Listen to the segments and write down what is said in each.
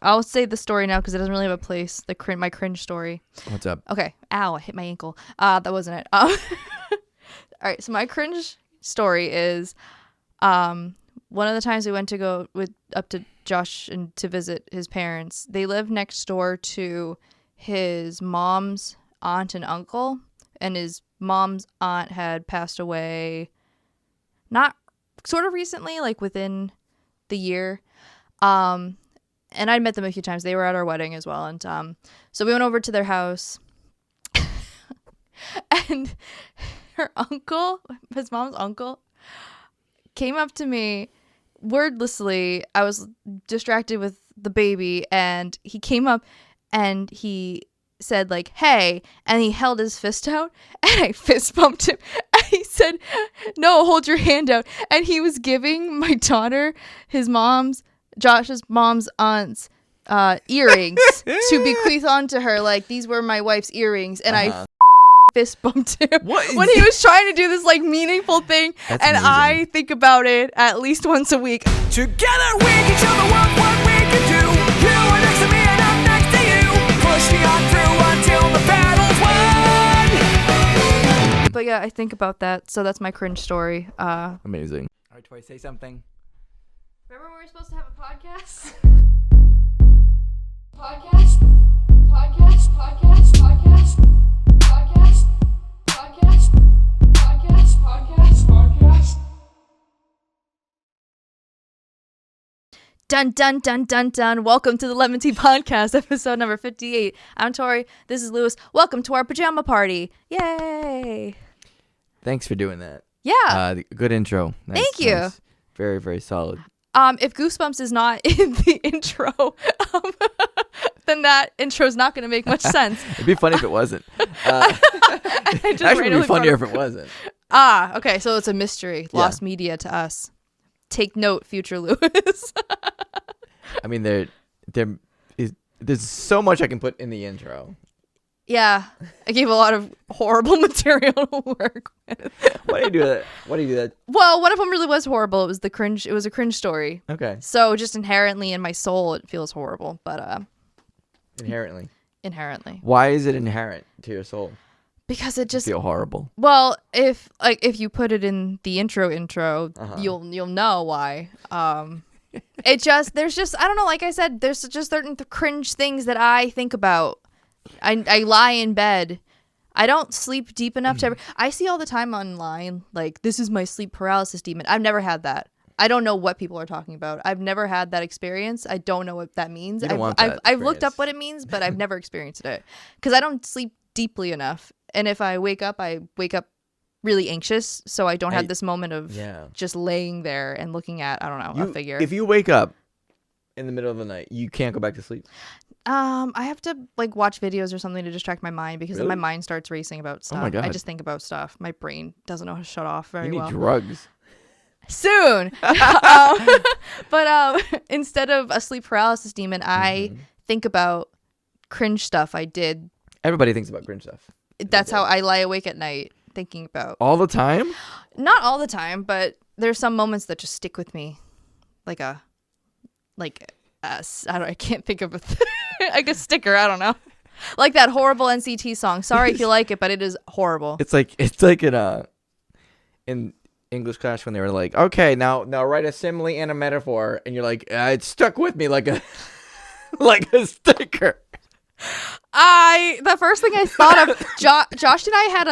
I'll say the story now because it doesn't really have a place. My cringe story. What's up? Okay. Ow, I hit my ankle. That wasn't it. All right, so my cringe story is one of the times we went to go up to Josh and to visit his parents. They live next door to his mom's aunt and uncle, and his mom's aunt had passed away not sort of recently, like within the year. And I'd met them a few times. They were at our wedding as well. And so we went over to their house. And her uncle, his mom's uncle, came up to me wordlessly. I was distracted with the baby. And he came up and he said, like, hey. And he held his fist out. And I fist bumped him. And he said, no, hold your hand out. And he was giving my daughter, Josh's mom's aunt's earrings to bequeath onto her. Like, these were my wife's earrings. And I fist bumped him when he was trying to do this like meaningful thing. That's and amazing. I think about it at least once a week. Together we can show the world what we can do. You are next to me and I'm next to you. Push me on through until the battle's won. But yeah, I think about that. So that's my cringe story. Amazing. All right, Tory, say something. Remember we were supposed to have a podcast? Dun dun dun dun dun. Welcome to the LEM'n'TEA podcast, episode number 58. I'm Tory. This is Lewis. Welcome to our pajama party. Yay. Thanks for doing that. Yeah. Good intro. Nice, Thank you. Nice. Very, very solid. If Goosebumps is not in the intro, then that intro is not going to make much sense. It'd be funny if it wasn't. Actually, it'd be funnier if it wasn't. Okay. So it's a mystery. Lost media to us. Take note, future Lewis. I mean, there's so much I can put in the intro. Yeah, I gave a lot of horrible material to work with. Why do you do that? Well, one of them really was horrible. It was the cringe. It was a cringe story. Okay. So just inherently in my soul, it feels horrible. But Inherently. Why is it inherent to your soul? Because it just feel horrible. Well, if you put it in the intro, you'll know why. There's just I don't know. Like I said, there's just certain cringe things that I think about. I lie in bed. I don't sleep deep enough to I see all the time online, like, this is my sleep paralysis demon. I've never had that. I don't know what people are talking about. I've never had that experience. I don't know what that means. I've looked up what it means, but I've never experienced it because I don't sleep deeply enough. And if I wake up really anxious, so I don't have this moment of just laying there and looking at, I don't know, a figure. If you wake up in the middle of the night, you can't go back to sleep. I have to like watch videos or something to distract my mind because then my mind starts racing about stuff. Oh my God. I just think about stuff. My brain doesn't know how to shut off very well. You need drugs. Soon. But instead of a sleep paralysis demon, I think about cringe stuff I did. Everybody thinks about cringe stuff. That's how I lie awake at night thinking about. All the time? Not all the time, but there's some moments that just stick with me. I can't think of like a sticker. I don't know. Like that horrible NCT song. Sorry if you like it, but it is horrible. It's like in English class when they were like, okay, now write a simile and a metaphor, and you're like, it stuck with me like a sticker. The first thing I thought of, Josh and I had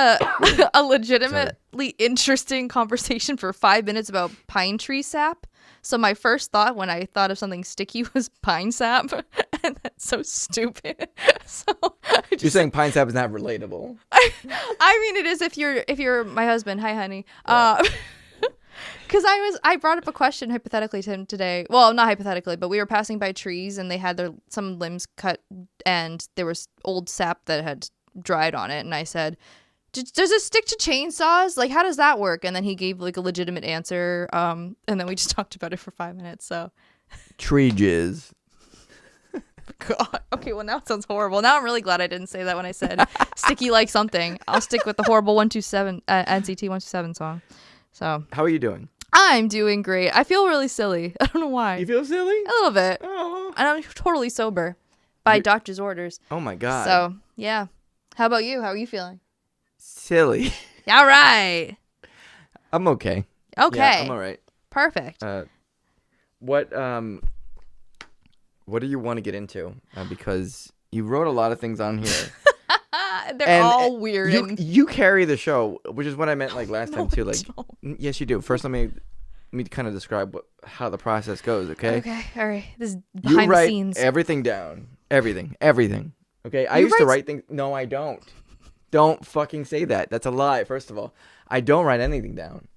a legitimately interesting conversation for 5 minutes about pine tree sap. So my first thought when I thought of something sticky was pine sap, and that's so stupid. So you're saying pine sap is not relatable. I mean, it is if you're my husband. Hi, honey. Because I brought up a question hypothetically to him today. Well, not hypothetically, but we were passing by trees and they had some limbs cut and there was old sap that had dried on it. And I said, does it stick to chainsaws? Like, how does that work? And then he gave like a legitimate answer. And then we just talked about it for 5 minutes. So tree jizz. God. Okay, well now it sounds horrible. Now I'm really glad I didn't say that when I said sticky like something. I'll stick with the horrible 127 NCT 127 song. So how are you doing? I'm doing great. I feel really silly. I don't know why. You feel silly? A little bit. Oh. And I'm totally sober by doctor's orders. Oh my God. So, yeah. How about you? How are you feeling? Silly. All right. I'm okay. Okay. Yeah, I'm all right. Perfect. What do you want to get into? Because you wrote a lot of things on here. They're all weird. You carry the show, which is what I meant like last time too. I Like, don't. yes, you do. First, let me kind of describe how the process goes. Okay. Okay. All right. This is You behind the write scenes. everything down. Everything. Okay. I You used to write write things. No, I don't. Don't fucking say that. That's a lie. First of all, I don't write anything down.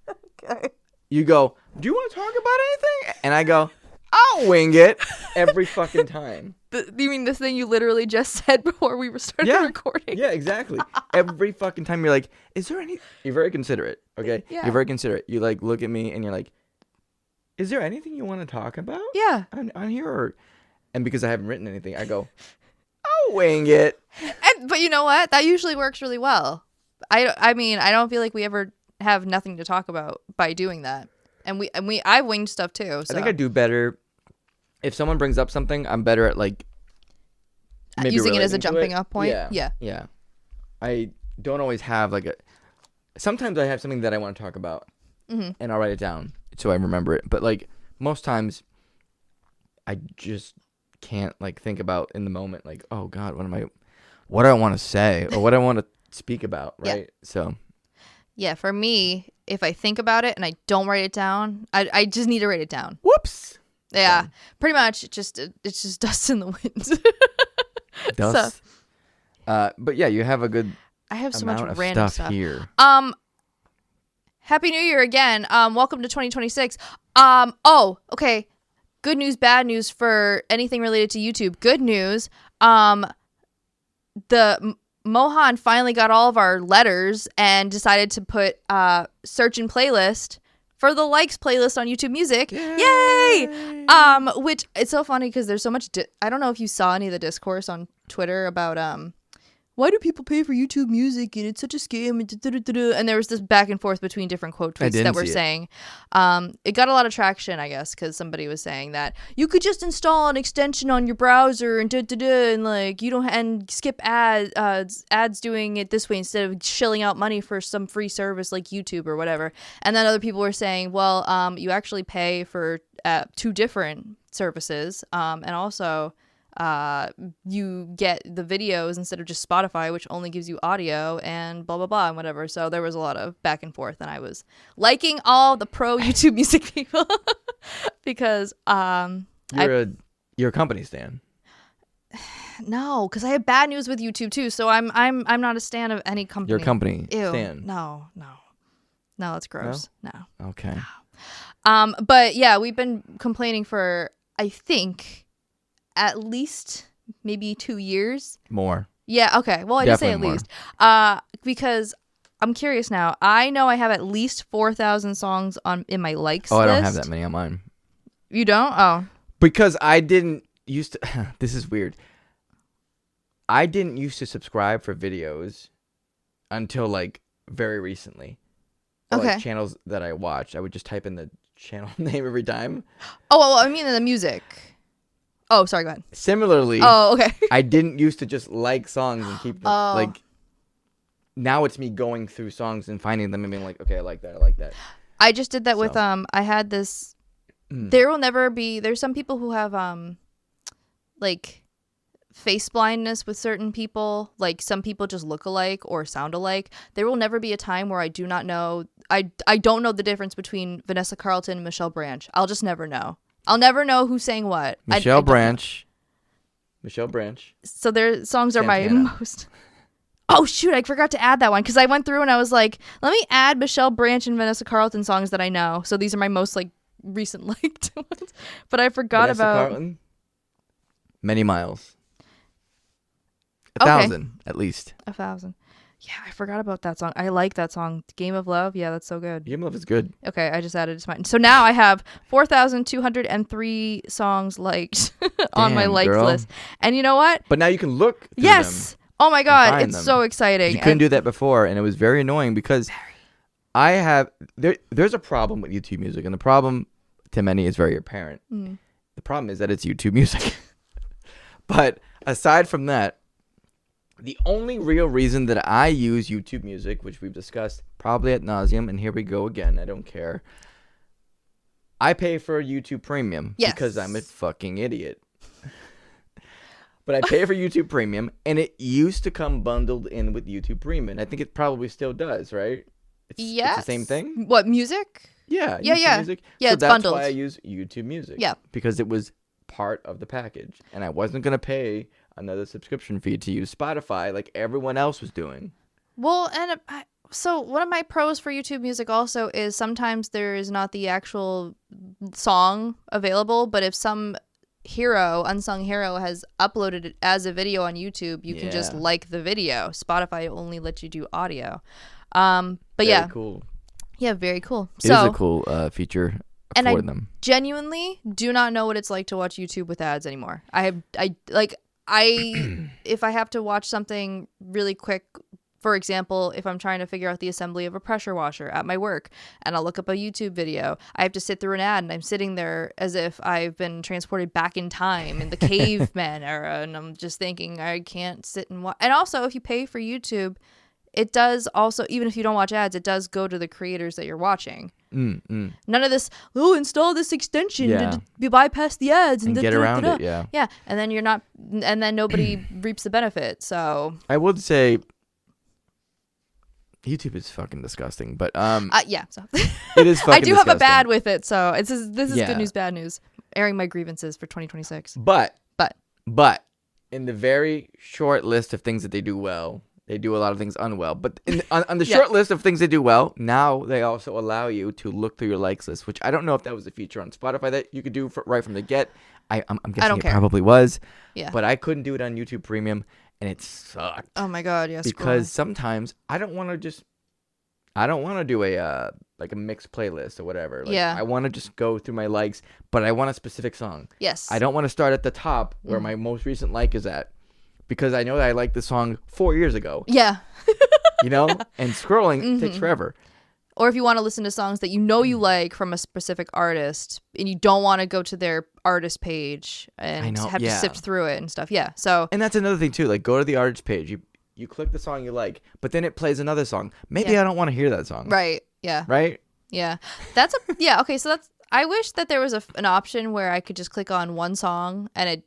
Okay. You go, do you want to talk about anything? And I go, I'll wing it every fucking time. You mean this thing you literally just said before we started recording? Yeah, exactly. Every fucking time you're like, is there any... You're very considerate, okay? Yeah. You're very considerate. You like look at me and you're like, is there anything you want to talk about? Yeah. On here? And because I haven't written anything, I go, I'll wing it. But you know what? That usually works really well. I mean, I don't feel like we ever have nothing to talk about by doing that. And I winged stuff too. So. I think I do better if someone brings up something. I'm better at like maybe using it as a relating to jumping it. off point. Yeah. I don't always have like a. Sometimes I have something that I want to talk about, and I'll write it down so I remember it. But like most times, I just can't like think about in the moment. Like, oh God, what do I want to say or what I want to speak about, right? Yeah. So. Yeah, for me, if I think about it and I don't write it down, I just need to write it down. Whoops. Yeah, pretty much. It's just dust in the wind. Dust. But yeah, you have a good. I have so amount much of random stuff here. Happy New Year again. Welcome to 2026. Oh, okay. Good news, bad news for anything related to YouTube. Good news. Mohan finally got all of our letters and decided to put search and playlist for the likes playlist on YouTube Music. Yay! Which it's so funny because there's so much. I don't know if you saw any of the discourse on Twitter about why do people pay for YouTube Music and it's such a scam and there was this back and forth between different quote tweets that were saying it got a lot of traction, I guess, because somebody was saying that you could just install an extension on your browser and and like you don't and skip ads doing it this way instead of shelling out money for some free service like YouTube or whatever. And then other people were saying, well, you actually pay for two different services, and also you get the videos instead of just Spotify, which only gives you audio and blah blah blah and whatever. So there was a lot of back and forth, and I was liking all the pro YouTube Music people because you're a company stan. No, because I have bad news with YouTube too. So I'm not a stan of any company. Your company Ew, stan. No, that's gross. No. Okay. But yeah, we've been complaining for I think at least maybe 2 years. More. Yeah, okay. Well, I did say at least. Because I'm curious now. I know I have at least 4,000 songs in my likes list. I don't have that many on mine. You don't? Oh. Because I didn't used to this is weird. I didn't used to subscribe for videos until like very recently. Or, okay. Like channels that I watched, I would just type in the channel name every time. Oh, well, I mean in the music. Oh, sorry, go ahead. Similarly, okay. I didn't used to just like songs and keep them. Like, now it's me going through songs and finding them and being like, okay, I like that. I just did that with, I had this, there will never be, there's some people who have, like, face blindness with certain people. Like, some people just look alike or sound alike. There will never be a time where I do not know, I don't know the difference between Vanessa Carlton and Michelle Branch. I'll just never know. I'll never know who's saying what. Michelle Branch. So their songs are Santana. my most. Oh shoot! I forgot to add that one because I went through and I was like, let me add Michelle Branch and Vanessa Carlton songs that I know. So these are my most like recent liked ones. But I forgot Vanessa about Carlton? Many Miles. 1,000 at least. 1,000. Yeah, I forgot about that song. I like that song. Game of Love. Yeah, that's so good. Game of Love is good. Okay, I just added it to mine. So now I have 4,203 songs liked on my liked list. And you know what? But now you can look through yes. them. Oh my God. It's them. so exciting. You couldn't do that before, and it was very annoying because there's a problem with YouTube Music, and the problem to many is very apparent. The problem is that it's YouTube Music. But aside from that, the only real reason that I use YouTube Music, which we've discussed probably ad nauseum, and here we go again, I don't care. I pay for YouTube Premium because I'm a fucking idiot. But I pay for YouTube Premium, and it used to come bundled in with YouTube Premium. And I think it probably still does, right? It's the same thing? What, music? Yeah. Yeah. Music. Yeah, so it's that's bundled. why I use YouTube Music. Yeah. Because it was part of the package. And I wasn't going to pay another subscription fee to use Spotify like everyone else was doing. Well, and so one of my pros for YouTube Music also is sometimes there is not the actual song available, but if some unsung hero has uploaded it as a video on YouTube, you can just like the video. Spotify only lets you do audio. But very cool. Yeah, very cool. It is a cool feature for them. Genuinely do not know what it's like to watch YouTube with ads anymore. If I have to watch something really quick, for example, if I'm trying to figure out the assembly of a pressure washer at my work and I'll look up a YouTube video, I have to sit through an ad and I'm sitting there as if I've been transported back in time in the caveman era, and I'm just thinking I can't sit and watch. And also, if you pay for YouTube, it does also, even if you don't watch ads, it does go to the creators that you're watching. None of this, install this extension to bypass the ads and get around it, yeah. And then nobody reaps the benefit, so. I would say YouTube is fucking disgusting, but yeah, so. It is fucking I do have a disgusting. bad with it, so this is good news, bad news. Airing my grievances for 2026. But in the very short list of things that they do well, they do a lot of things unwell. But on the short list of things they do well, now they also allow you to look through your likes list, which I don't know if that was a feature on Spotify that you could do right from the get. I'm guessing it probably was. Yeah. But I couldn't do it on YouTube Premium, and it sucked. Oh my god, yes. Because sometimes I don't want to do a like a mixed playlist or whatever. Like, I want to just go through my likes, but I want a specific song. Yes. I don't want to start at the top where my most recent like is at, because I know that I liked the song 4 years ago. Yeah. And scrolling takes forever. Or if you want to listen to songs that you like from a specific artist and you don't want to go to their artist page and have to sift through it and stuff. Yeah. So. And that's another thing too. Like, go to the artist page. You click the song you like, but then it plays another song. Maybe I don't want to hear that song. Right. Yeah. Right? Yeah. Okay. So I wish that there was an option where I could just click on one song and it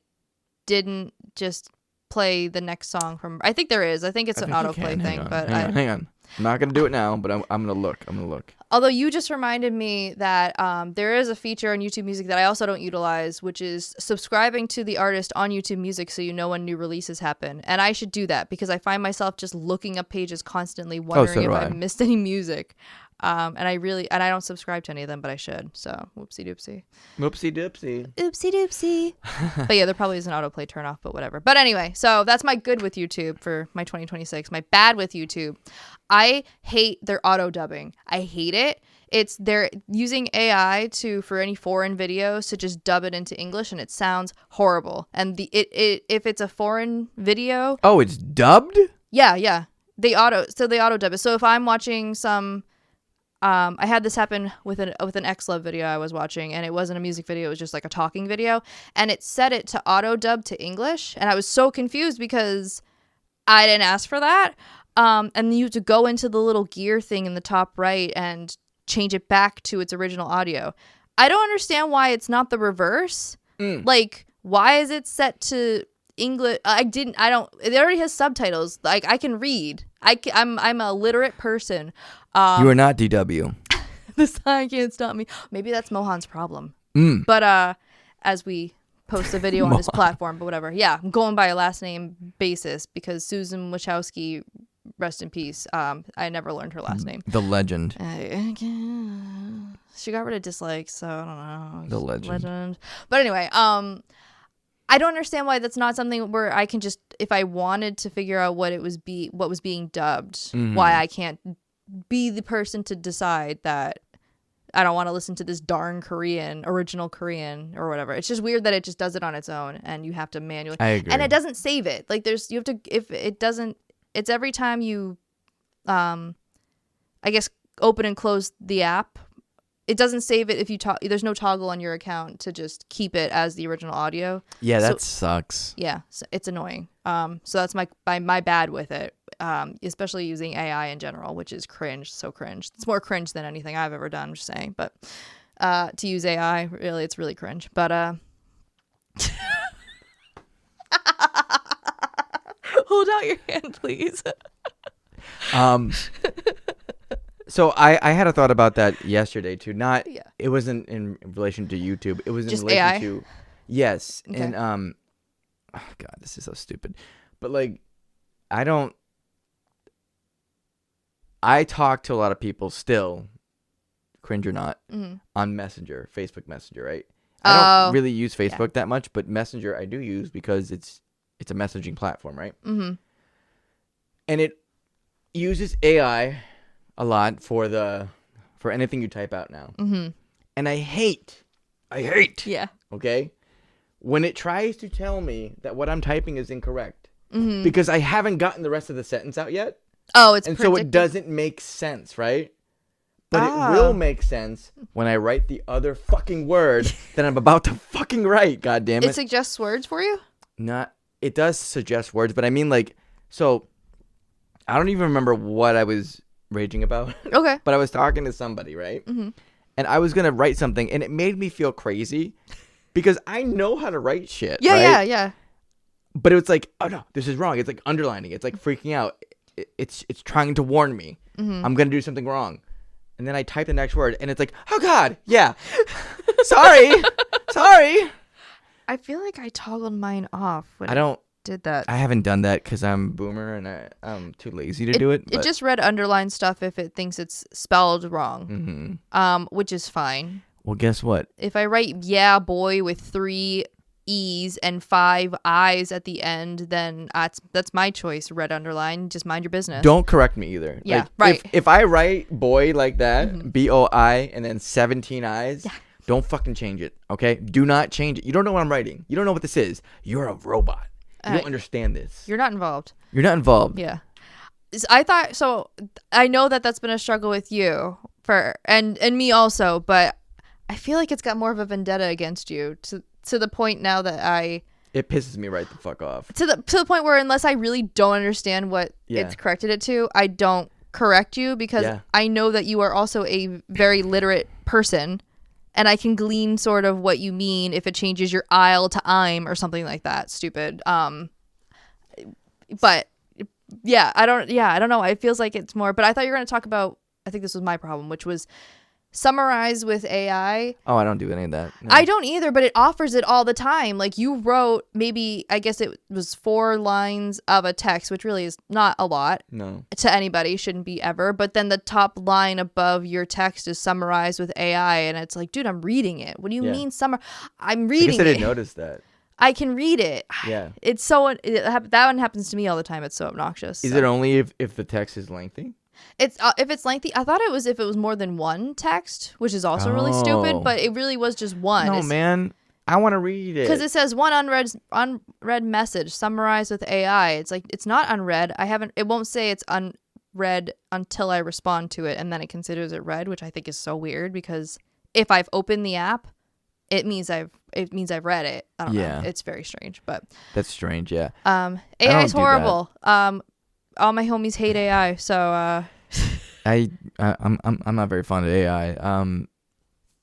didn't just play the next song from. I think there is. I think it's an autoplay thing. But hang on. I'm not gonna do it now, but I'm gonna look. Although you just reminded me that there is a feature on YouTube Music that I also don't utilize, which is subscribing to the artist on YouTube Music so you know when new releases happen. And I should do that because I find myself just looking up pages constantly, wondering if I missed any music. And I don't subscribe to any of them, but I should. So whoopsie doopsie. Whoopsie doopsie. Oopsie doopsie. But yeah, there probably is an autoplay turnoff, but whatever. But anyway, so that's my good with YouTube for my 2026. My bad with YouTube. I hate their auto dubbing. I hate it. They're using AI for any foreign videos to just dub it into English, and it sounds horrible. And if it's a foreign video, it's dubbed? Yeah. They auto dub it. So if I'm watching some. I had this happen with an X-Love video I was watching, and it wasn't a music video, it was just like a talking video, and it set it to auto dub to English, and I was so confused because I didn't ask for that. And you have to go into the little gear thing in the top right and change it back to its original audio. I don't understand why it's not the reverse. Like, why is it set to English? It already has subtitles. Like, I can read. I'm a literate person. You are not DW. The sign can't stop me. Maybe that's Mohan's problem. But as we post a video on his platform, but whatever. Yeah, I'm going by a last name basis because Susan Wachowski, rest in peace. I never learned her last name. The legend. She got rid of dislikes, so I don't know. The legend. But anyway, I don't understand why that's not something where I can just, if I wanted to figure out what was being dubbed, why I can't be the person to decide that I don't want to listen to this darn original Korean or whatever. It's just weird that it just does it on its own and you have to manually. I agree. And it doesn't save it. Like you have to, if it doesn't, it's every time you, I guess open and close the app, it doesn't save it if you there's no toggle on your account to just keep it as the original audio. Yeah, that sucks. Yeah, so it's annoying. So that's my bad with it. Especially using AI in general, which is cringe. So cringe. It's more cringe than anything I've ever done. I'm just saying, but to use AI, really, it's really cringe. But hold out your hand, please. So I had a thought about that yesterday too. Yeah. It wasn't in relation to YouTube. It was in Just relation AI? to yes. Okay. And oh God, this is so stupid. But like I talk to a lot of people still, cringe or not, on Messenger, Facebook Messenger, right? I don't really use Facebook that much, but Messenger I do use because it's a messaging platform, right? Mm-hmm. And it uses AI a lot for anything you type out now. Mm-hmm. And I hate, yeah, okay, when it tries to tell me that what I'm typing is incorrect because I haven't gotten the rest of the sentence out yet. Oh, it's and so it doesn't make sense, right? But it will make sense when I write the other fucking word that I'm about to fucking write. God damn it! It suggests words for you. It does suggest words, but I mean like so. I don't even remember what I was raging about. Okay. But I was talking to somebody, right? Mm-hmm. And I was gonna write something, and it made me feel crazy because I know how to write shit. Yeah, right? yeah. But it was like, oh no, this is wrong. It's like underlining. It's like freaking out. It's trying to warn me. Mm-hmm. I'm gonna do something wrong. And then I type the next word, and it's like, oh God, yeah. Sorry. I feel like I toggled mine off when I did that. I haven't done that because I'm a boomer and I'm too lazy to do it. It just read underlined stuff if it thinks it's spelled wrong, which is fine. Well, guess what? If I write yeah boy with 3 E's and 5 I's at the end, then that's my choice. Red underline. Just mind your business. Don't correct me either. Yeah, like, right. If I write boy like that, BOI, and then 17 I's, don't fucking change it, okay? Do not change it. You don't know what I'm writing. You don't know what this is. You're a robot. You don't understand this. You're not involved. You're not involved. Yeah. I know that that's been a struggle with you and me also, but I feel like it's got more of a vendetta against you to the point now that it pisses me right the fuck off. To the point where unless I really don't understand what it's corrected it to, I don't correct you because I know that you are also a very literate person. And I can glean sort of what you mean if it changes your "I'll" to "I'm" or something like that. Stupid. But yeah, I don't know. It feels like it's more. But I thought you were going to talk about. I think this was my problem, which was summarize with AI. Oh, I don't do any of that. No. I don't either, but it offers it all the time. Like you wrote maybe, I guess it was 4 lines of a text, which really is not a lot. No. To anybody, shouldn't be ever. But then the top line above your text is summarized with AI, and it's like, dude, I'm reading it. What do you mean I'm reading it. I guess I didn't notice that. I can read it. Yeah. It's so that one happens to me all the time. It's so obnoxious. Is it only if the text is lengthy? It's if it's lengthy. I thought it was if it was more than one text, which is also really stupid. But it really was just one. No, man, I want to read it because it says one unread message summarized with AI. It's like it's not unread. It won't say it's unread until I respond to it, and then it considers it read, which I think is so weird because if I've opened the app, it means I've read it. I don't know. It's very strange, but that's strange. Yeah. AI is horrible. All my homies hate AI, so I'm not very fond of AI.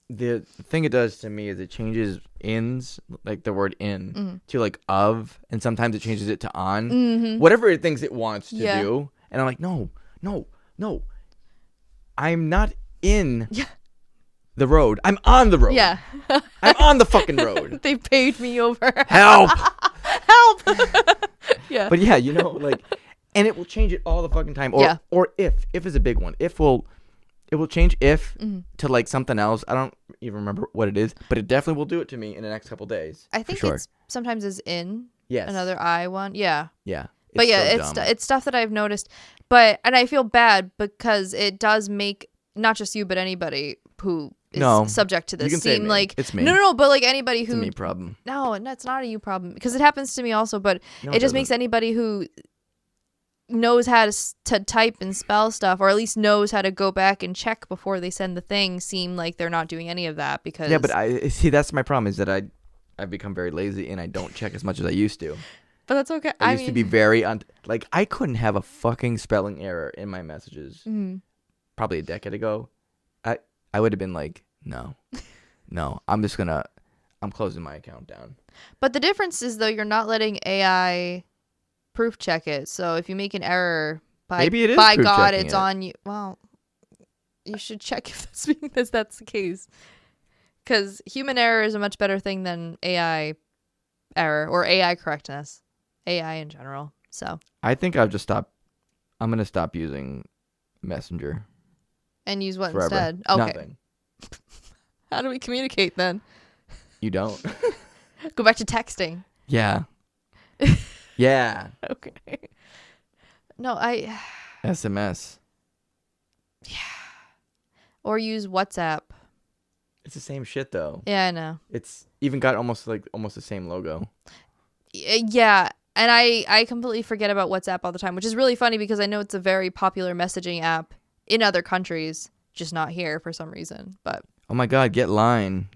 The thing it does to me is it changes ins, like the word in, to like of, and sometimes it changes it to on, whatever it thinks it wants to do. And I'm like, no, I'm not in the road. I'm on the road. Yeah, I'm on the fucking road. They paid me over. Help. Yeah, but yeah, like. And it will change it all the fucking time. Or if is a big one. It will change if to like something else. I don't even remember what it is, but it definitely will do it to me in the next couple days. I think it's sometimes is in. Yes. Another I one. Yeah. Yeah. But it's stuff that I've noticed. And I feel bad because it does make not just you but anybody who is subject to this seem like it's me. No, but like anybody who it's a me problem. No, it's not a you problem because it happens to me also, but it just makes anybody who knows how to type and spell stuff, or at least knows how to go back and check before they send the thing, seem like they're not doing any of that because. Yeah, but I see that's my problem is that I've become very lazy and I don't check as much as I used to. But that's okay. I used to be very like I couldn't have a fucking spelling error in my messages. Probably a decade ago. I would have been like, no, I'm closing my account down. But the difference is though you're not letting AI proof check it. So if you make an error, Maybe it is by proof God, checking it's it. on you. Well, you should check if that's the case. Because human error is a much better thing than AI error or AI correctness. AI in general. So I think I'm gonna stop using Messenger. And use what forever. instead? Okay. Nothing. How do we communicate then? You don't. Go back to texting. Yeah. Yeah. Okay. No, SMS. or use WhatsApp. It's the same shit though. Yeah, I know. It's even got almost the same logo. Yeah, and I completely forget about WhatsApp all the time, which is really funny because I know it's a very popular messaging app in other countries, just not here for some reason. But Oh my God! Get Line.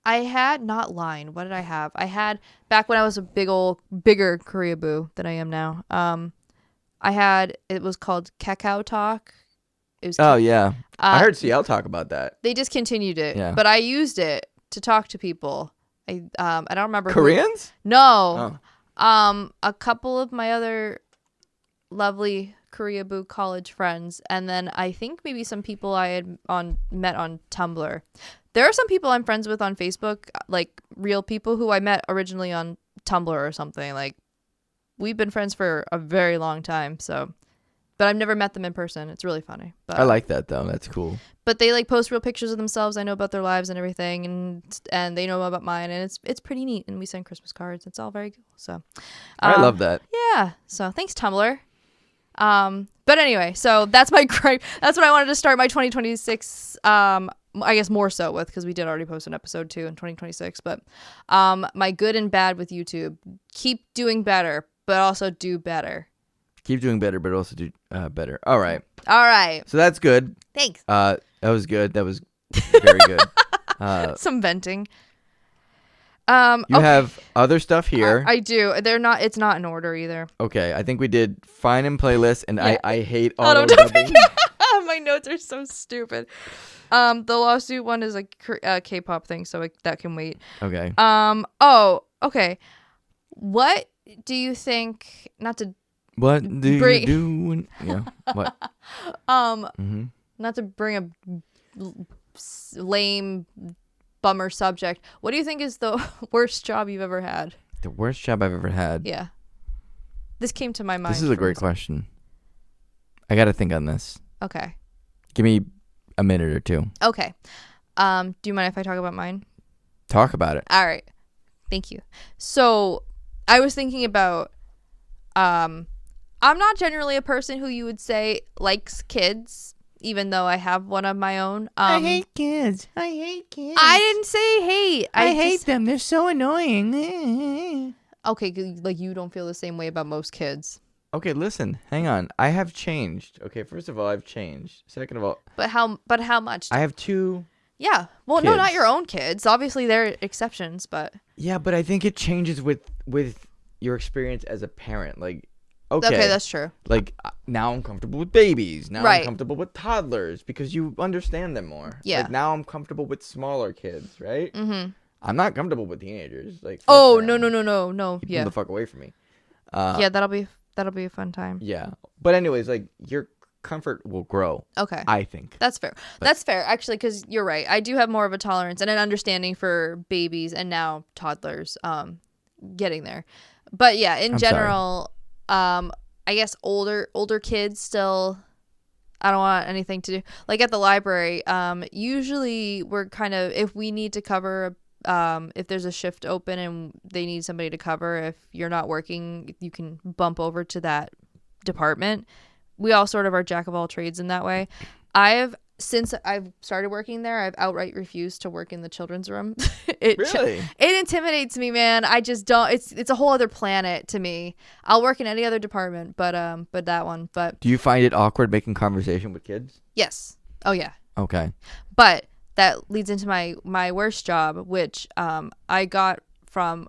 I had not Line. What did I have? I had back when I was a bigger Koreaboo than I am now. It was called Kakao Talk. It was. Oh yeah, I heard Uh, CL talk about that. They discontinued it, Yeah. but I used it to talk to people. I don't remember who- Koreans? No. Oh. A couple of my other lovely Koreaboo college friends, and then I think maybe some people I had met on Tumblr. There are some people I'm friends with on Facebook, like real people who I met originally on Tumblr or something. Like we've been friends for a very long time, so but I've never met them in person. It's really funny. But I like that though. That's cool. but they like post real pictures of themselves. I know about their lives and everything, and they know about mine, and it's pretty neat. And we send Christmas cards. It's all very cool. So I love that. yeah. So thanks, Tumblr. But anyway, so that's my gripe. That's what I wanted to start my 2026. I guess more so with because we did already post an episode 2 in 2026. But my good and bad with YouTube: keep doing better, but also do better. Keep doing better, but also do better. All right. All right. So that's good. Thanks. That was good. That was very good. Some venting. You Okay. have other stuff here. I do. It's not in order either. Okay, I think we did find in playlist, and Yeah. I hate Auto auto-dubbing. My notes are so stupid. The lawsuit one is a K-pop thing, so that can wait. Okay. Oh, okay. What do you think? Not to What do Bring- you do when... Yeah, what? not to bring a lame bummer subject. What do you think is the worst job you've ever had? The worst job I've ever had. Yeah. This came to my mind. This is a great question. I got to think on this. Okay. Give me a minute or two. Okay. Do you mind if I talk about mine? Talk about it. All right. Thank you. So I was thinking about, I'm not generally a person who you would say likes kids, even though I have one of my own. I hate kids. I didn't say hate. I hate them. They're so annoying. Okay, like you don't feel the same way about most kids. Okay, listen. Hang on. I have changed. Okay, first of all, I've changed. Second of all, But how much? I have 2... Yeah. Well, no, not kids. your own kids. Obviously, there are exceptions, but Yeah, but I think it changes with your experience as a parent. Like, okay, that's true. like now I'm comfortable with babies. Now Right. I'm comfortable with toddlers because you understand them more. Yeah. Like now I'm comfortable with smaller kids, right? Mm-hmm. I'm not comfortable with teenagers. Like, fuck Oh, them. no. Keep Yeah. them the fuck away from me. Yeah, that'll be a fun time. Yeah. But anyways, like your comfort will grow. Okay. I think. That's fair. That's fair, actually, because you're right. I do have more of a tolerance and an understanding for babies and now toddlers getting there. But yeah, in I'm general, I guess older kids still, I don't want anything to do. Like at the library, usually we're kind of, if we need to cover, if there's a shift open and they need somebody to cover, if you're not working, you can bump over to that department. We all sort of are jack of all trades in that way. I've since I've started working there, I've outright refused to work in the children's room. It Really? It intimidates me, man. I just don't. It's a whole other planet to me. I'll work in any other department, but that one. But Do you find it awkward making conversation with kids? yes. Oh yeah. Okay. But that leads into my worst job, which I got from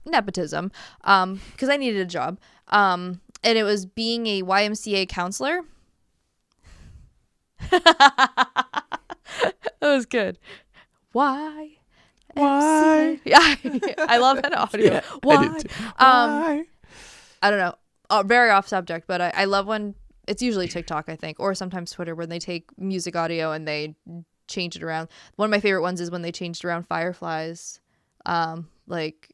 nepotism, because I needed a job, and it was being a YMCA counselor. That was good. Why? Why? Yeah, I love that audio. Yeah, Why? I did too. Why? I don't know. Very off subject, but I love when it's usually TikTok, I think, or sometimes Twitter, when they take music audio and they change it around. One of my favorite ones is when they changed around Fireflies. Like,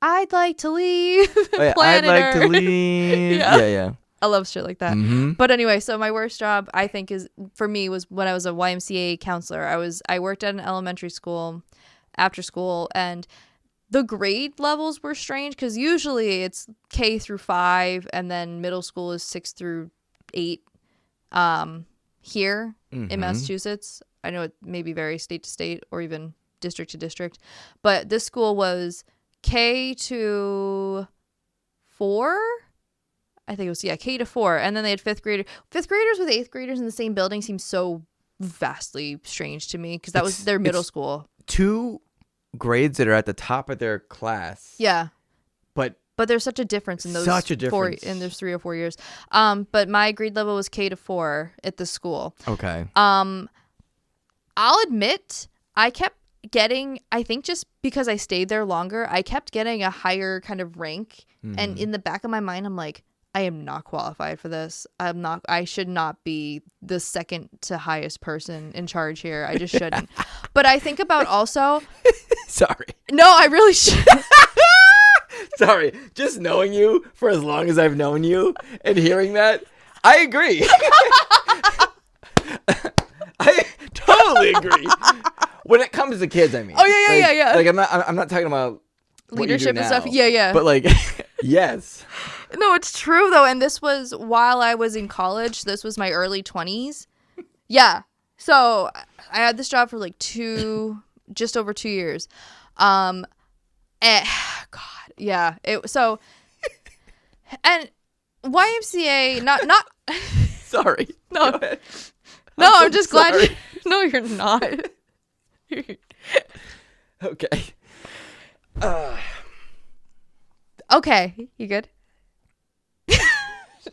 I'd like to leave I'd planet like to Earth. leave. Yeah. Yeah. I love shit like that. Mm-hmm. But anyway, so my worst job, I think, is for me was when I was a YMCA counselor. I worked at an elementary school after school, and the grade levels were strange because usually it's K through 5, and then middle school is 6 through 8. Here in Massachusetts, I know it maybe varies state to state or even district to district, but this school was K to 4. I think it was, K to 4. And then they had fifth graders with eighth graders in the same building seems so vastly strange to me because that was their middle school. 2 grades that are at the top of their class. Yeah. But there's such a difference in those Such a difference. in those 3 or 4 years. But my grade level was K to 4 at the school. okay. I'll admit I kept getting, I think just because I stayed there longer, I kept getting a higher kind of rank. And in the back of my mind, I'm like, I am not qualified for this. I should not be the second to highest person in charge here. I just shouldn't. But I think about also, Sorry. no, I really should. Sorry. Just knowing you for as long as I've known you and hearing that, I agree. I totally agree. When it comes to kids, I mean. Oh, yeah. Like I'm not talking about what you do Leadership and stuff. now, Yeah. But like, yes. No, it's true though, and this was while I was in college. This was my early 20s. Yeah. So I had this job for like just over 2 years. God, yeah. And YMCA, not. Sorry. No. Go ahead. No, I'm so just glad. sorry. No, you're not. Okay. Okay, you good?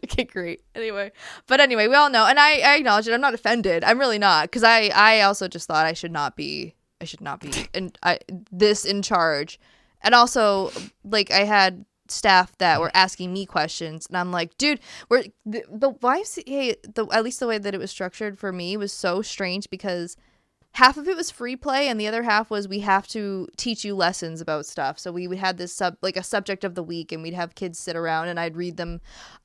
Okay, great. Anyway, we all know, and I acknowledge it. I'm not offended. I'm really not, because I also just thought I should not be in charge, and also like I had staff that were asking me questions, and I'm like, dude, the YMCA, at least the way that it was structured for me was so strange because half of it was free play and the other half was we have to teach you lessons about stuff. So we would have this a subject of the week, and we'd have kids sit around and I'd read them,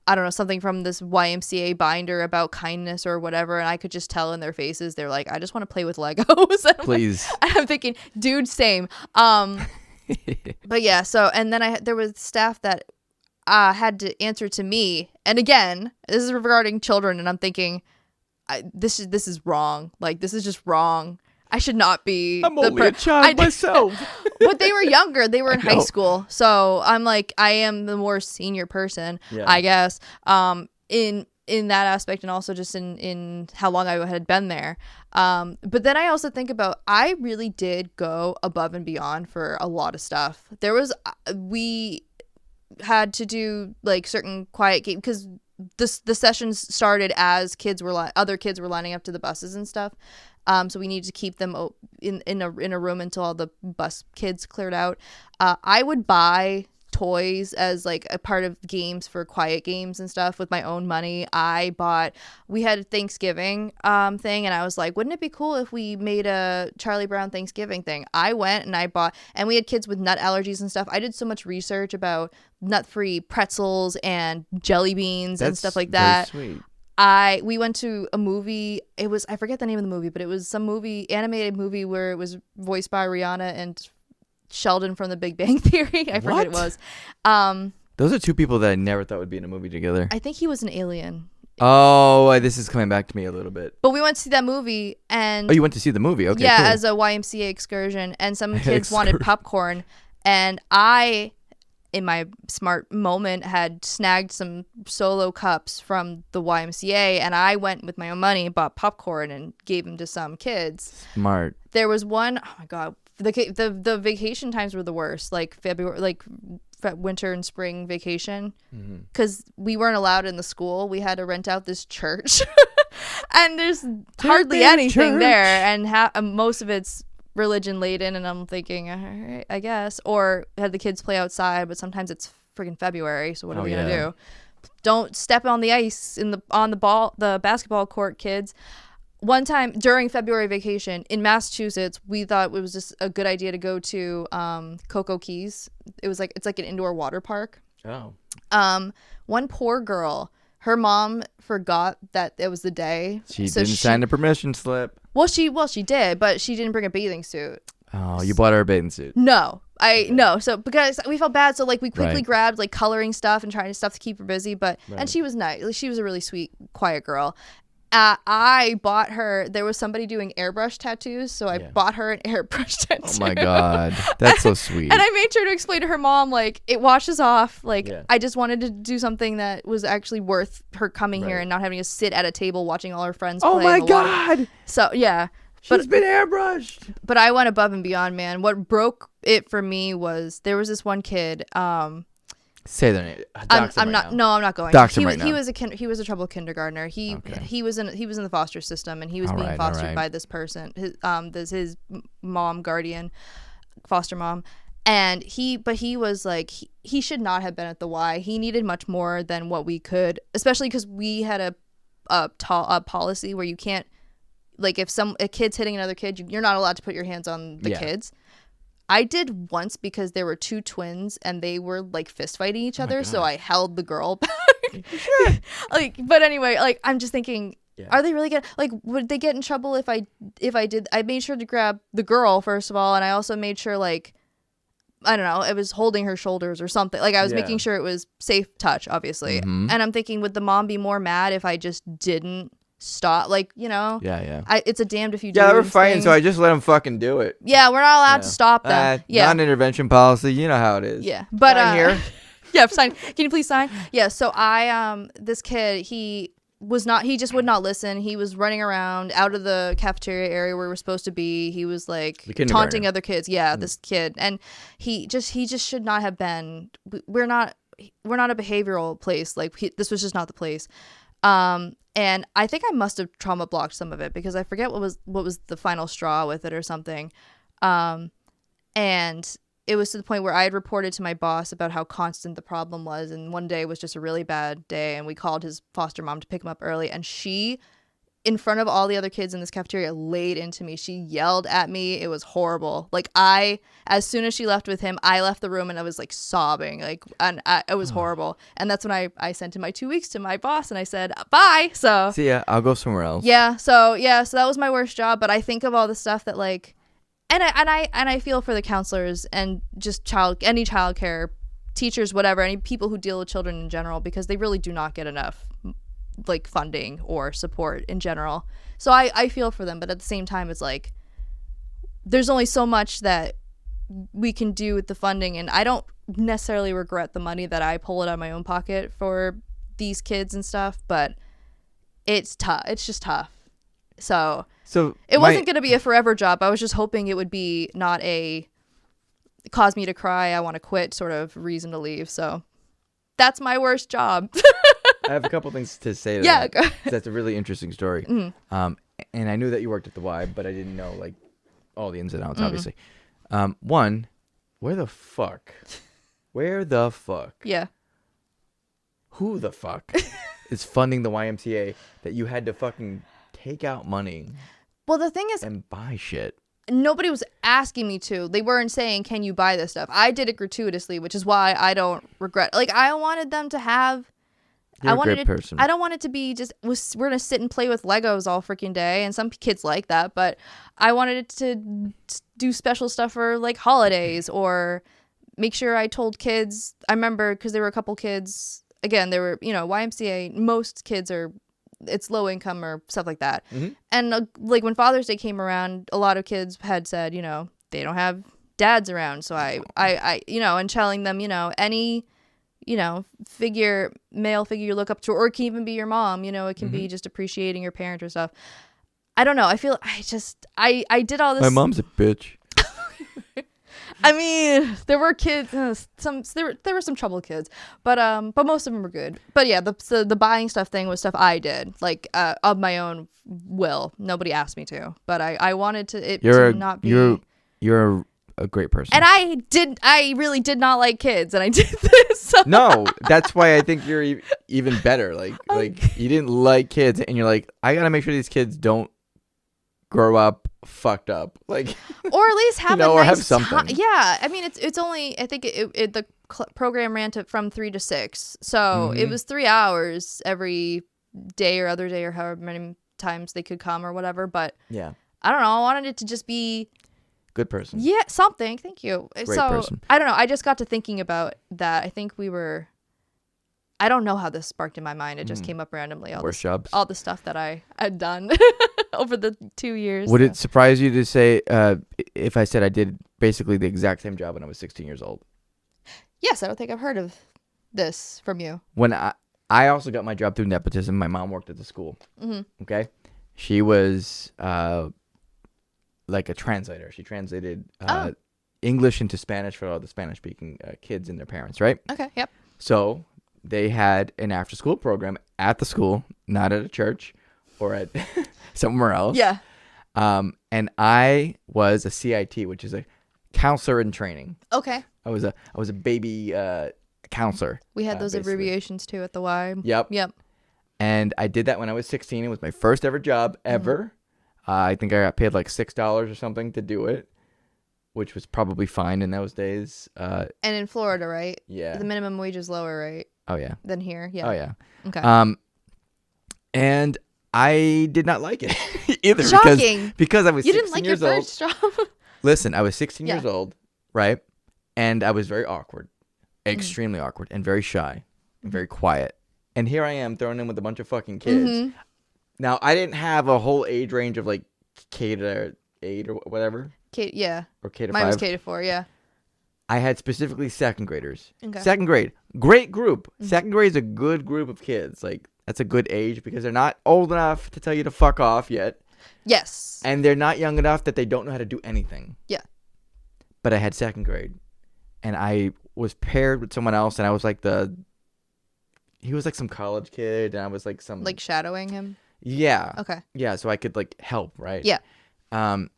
I don't know, something from this YMCA binder about kindness or whatever, and I could just tell in their faces they're like, I just want to play with Legos. And Please. and I'm thinking, dude, same. But yeah, so and then there was staff that had to answer to me, and again, this is regarding children, and I'm thinking, this is wrong. Like, this is just wrong. I should not be. I'm only a child myself. But they were younger. They were in high school, so I'm like, I am the more senior person, I guess. In that aspect, and also just in how long I had been there. But then I also think about, I really did go above and beyond for a lot of stuff. We had to do like certain quiet game because the sessions started as other kids were lining up to the buses and stuff. So we needed to keep them in a room until all the bus kids cleared out. I would buy toys as like a part of games for quiet games and stuff with my own money. We had a Thanksgiving thing, and I was like, wouldn't it be cool if we made a Charlie Brown Thanksgiving thing? I went and I bought, and we had kids with nut allergies and stuff. I did so much research about nut-free pretzels and jelly beans and stuff like that. Very sweet. We went to a movie. I forget the name of the movie, but it was some animated movie where it was voiced by Rihanna and Sheldon from The Big Bang Theory. I forget it was. Those are two people that I never thought would be in a movie together. I think he was an alien Oh, this is coming back to me a little bit. But we went to see that movie, and Oh, you went to see the movie? Okay, yeah, cool. as a YMCA excursion, and some kids wanted popcorn, and I, in my smart moment, had snagged some Solo cups from the YMCA, and I went with my own money, bought popcorn, and gave them to some kids. Smart. There was one, oh my god, the vacation times were the worst, like February, like winter and spring vacation, because we weren't allowed in the school. We had to rent out this church, and there's hardly anything there, and most of it's religion laden, and I'm thinking, all right, I guess. Or had the kids play outside, but sometimes it's friggin' February, so what are we gonna do? Don't step on the ice on the basketball court, kids. One time during February vacation in Massachusetts, we thought it was just a good idea to go to Cocoa Keys. It's like an indoor water park. Oh. One poor girl, her mom forgot that it was the day. She didn't sign the permission slip. Well, she did, but she didn't bring a bathing suit. Oh, you bought her a bathing suit. No. No. So because we felt bad, so like we quickly grabbed like coloring stuff and trying stuff to keep her busy, and she was nice. Like, she was a really sweet, quiet girl. I bought her, there was somebody doing airbrush tattoos, so I bought her an airbrush tattoo. Oh my god, that's so sweet. And I made sure to explain to her mom, like, it washes off. Like, I just wanted to do something that was actually worth her coming here and not having to sit at a table watching all her friends play. Oh my god. So yeah. She's been airbrushed. But I went above and beyond, man. What broke it for me was there was this one kid. Say their name. I'm not. No, I'm not going. He was a troubled kindergartner. He was in the foster system, and he was being fostered by this person. His mom, guardian, foster mom, and he was like he should not have been at the Y. He needed much more than what we could, especially because we had a policy where you can't, like, if a kid's hitting another kid, you're not allowed to put your hands on the kids. I did once because there were two twins and they were like fist fighting each other, so I held the girl back. Like, but anyway, like, I'm just thinking, are they really would they get in trouble if I did? I made sure to grab the girl first of all, and I also made sure, like, I don't know, it was holding her shoulders or something. Like, I was making sure it was safe touch, obviously. And I'm thinking, would the mom be more mad if I just didn't stop? Like, you know, it's a damned if you do. Yeah, we're fighting, so I just let them fucking do it. Yeah, we're not allowed to stop them. Non-intervention policy, you know how it is. Yeah, but sign here. Yeah, sign. Can you please sign? Yeah. So this kid, he just would not listen. He was running around out of the cafeteria area where we're supposed to be. He was like taunting other kids. Yeah, this kid, and he just should not have been. We're not a behavioral place. Like, this was just not the place. And I think I must have trauma blocked some of it because I forget what was the final straw with it or something. And it was to the point where I had reported to my boss about how constant the problem was. And one day was just a really bad day. And we called his foster mom to pick him up early. And she, in front of all the other kids in this cafeteria, laid into me. She yelled at me. It was horrible. Like, as soon as she left with him, I left the room and I was like sobbing. Like, and it was horrible. And that's when I sent in my 2 weeks to my boss and I said, bye. So see ya, I'll go somewhere else. So that was my worst job. But I think of all the stuff that, like, and I feel for the counselors and just any child care teachers, whatever, any people who deal with children in general, because they really do not get enough, like, funding or support in general. So I feel for them, but at the same time, it's like there's only so much that we can do with the funding, and I don't necessarily regret the money that I pull it out of my own pocket for these kids and stuff, but it's tough. It's just tough. So it wasn't going to be a forever job. I was just hoping it would be not a cause me to cry, I want to quit sort of reason to leave. So that's my worst job. I have a couple things to say to that. Yeah, that's a really interesting story. And I knew that you worked at the Y, but I didn't know, like, all the ins and outs, obviously. One, where the fuck? Yeah. Who the fuck is funding the YMCA that you had to fucking take out money? Well, the thing is, and buy shit. Nobody was asking me to. They weren't saying, can you buy this stuff? I did it gratuitously, which is why I don't regret. Like, I wanted them to have... You're a great person. I don't want it to be just, we're going to sit and play with Legos all freaking day. And some kids like that. But I wanted it to do special stuff for, like, holidays, or make sure I told kids. I remember because there were a couple kids again, there were, YMCA, most kids it's low income or stuff like that. And like when Father's Day came around, a lot of kids had said, they don't have dads around. So I and telling them, any, male figure you look up to, or it can even be your mom, it can be just appreciating your parent or stuff. I don't know. I feel I did all this. My mom's a bitch. I mean, there were kids, there were some troubled kids, but most of them were good. But yeah, the buying stuff thing was stuff I did, like of my own will. Nobody asked me to, but I wanted to not be. You're a great person. And I really did not like kids, and I did this. No, that's why I think you're even better. Like you didn't like kids, and you're like, I gotta make sure these kids don't grow up fucked up, like, or at least have or have something. Yeah, I mean, it's only, I think the program ran from 3 to 6, so it was 3 hours every day or other day or however many times they could come or whatever. But yeah, I don't know. I wanted it to just be good person. Yeah, something. Thank you. Great so person. I don't know. I just got to thinking about that. I think I don't know how this sparked in my mind. It just came up randomly. All the stuff that I had done over the 2 years. Would it surprise you to say if I said I did basically the exact same job when I was 16 years old? Yes, I don't think I've heard of this from you. When I also got my job through nepotism. My mom worked at the school. Okay, she was like a translator. She translated English into Spanish for all the Spanish-speaking kids and their parents. Right. Okay. Yep. So they had an after-school program at the school, not at a church or at somewhere else. Yeah. And I was a CIT, which is a counselor in training. Okay. I was a baby counselor. We had those basically. abbreviations too at the Y. Yep. And I did that when I was 16. It was my first ever job ever. I think I got paid like $6 or something to do it, which was probably fine in those days. And in Florida, right? Yeah. The minimum wage is lower, right? Oh yeah. Than here. Yeah. Oh yeah. Okay. And I did not like it either. Shocking. Because I was 16 You didn't like your years old. first job. Listen, I was 16 years old, right? And I was very awkward, extremely awkward, and very shy, and very quiet. And here I am thrown in with a bunch of fucking kids. Now, I didn't have a whole age range of like K to 8 or whatever. Yeah. Or K to 5. Mine was K to 4, yeah. I had specifically second graders. Okay. Second grade. Great group. Second grade is a good group of kids. Like, that's a good age because they're not old enough to tell you to fuck off yet. Yes. And they're not young enough that they don't know how to do anything. Yeah. But I had second grade. And I was paired with someone else, and I was like he was like some college kid, and I was like some... Like shadowing him? Yeah. Okay. Yeah, so I could like help, right? Yeah. And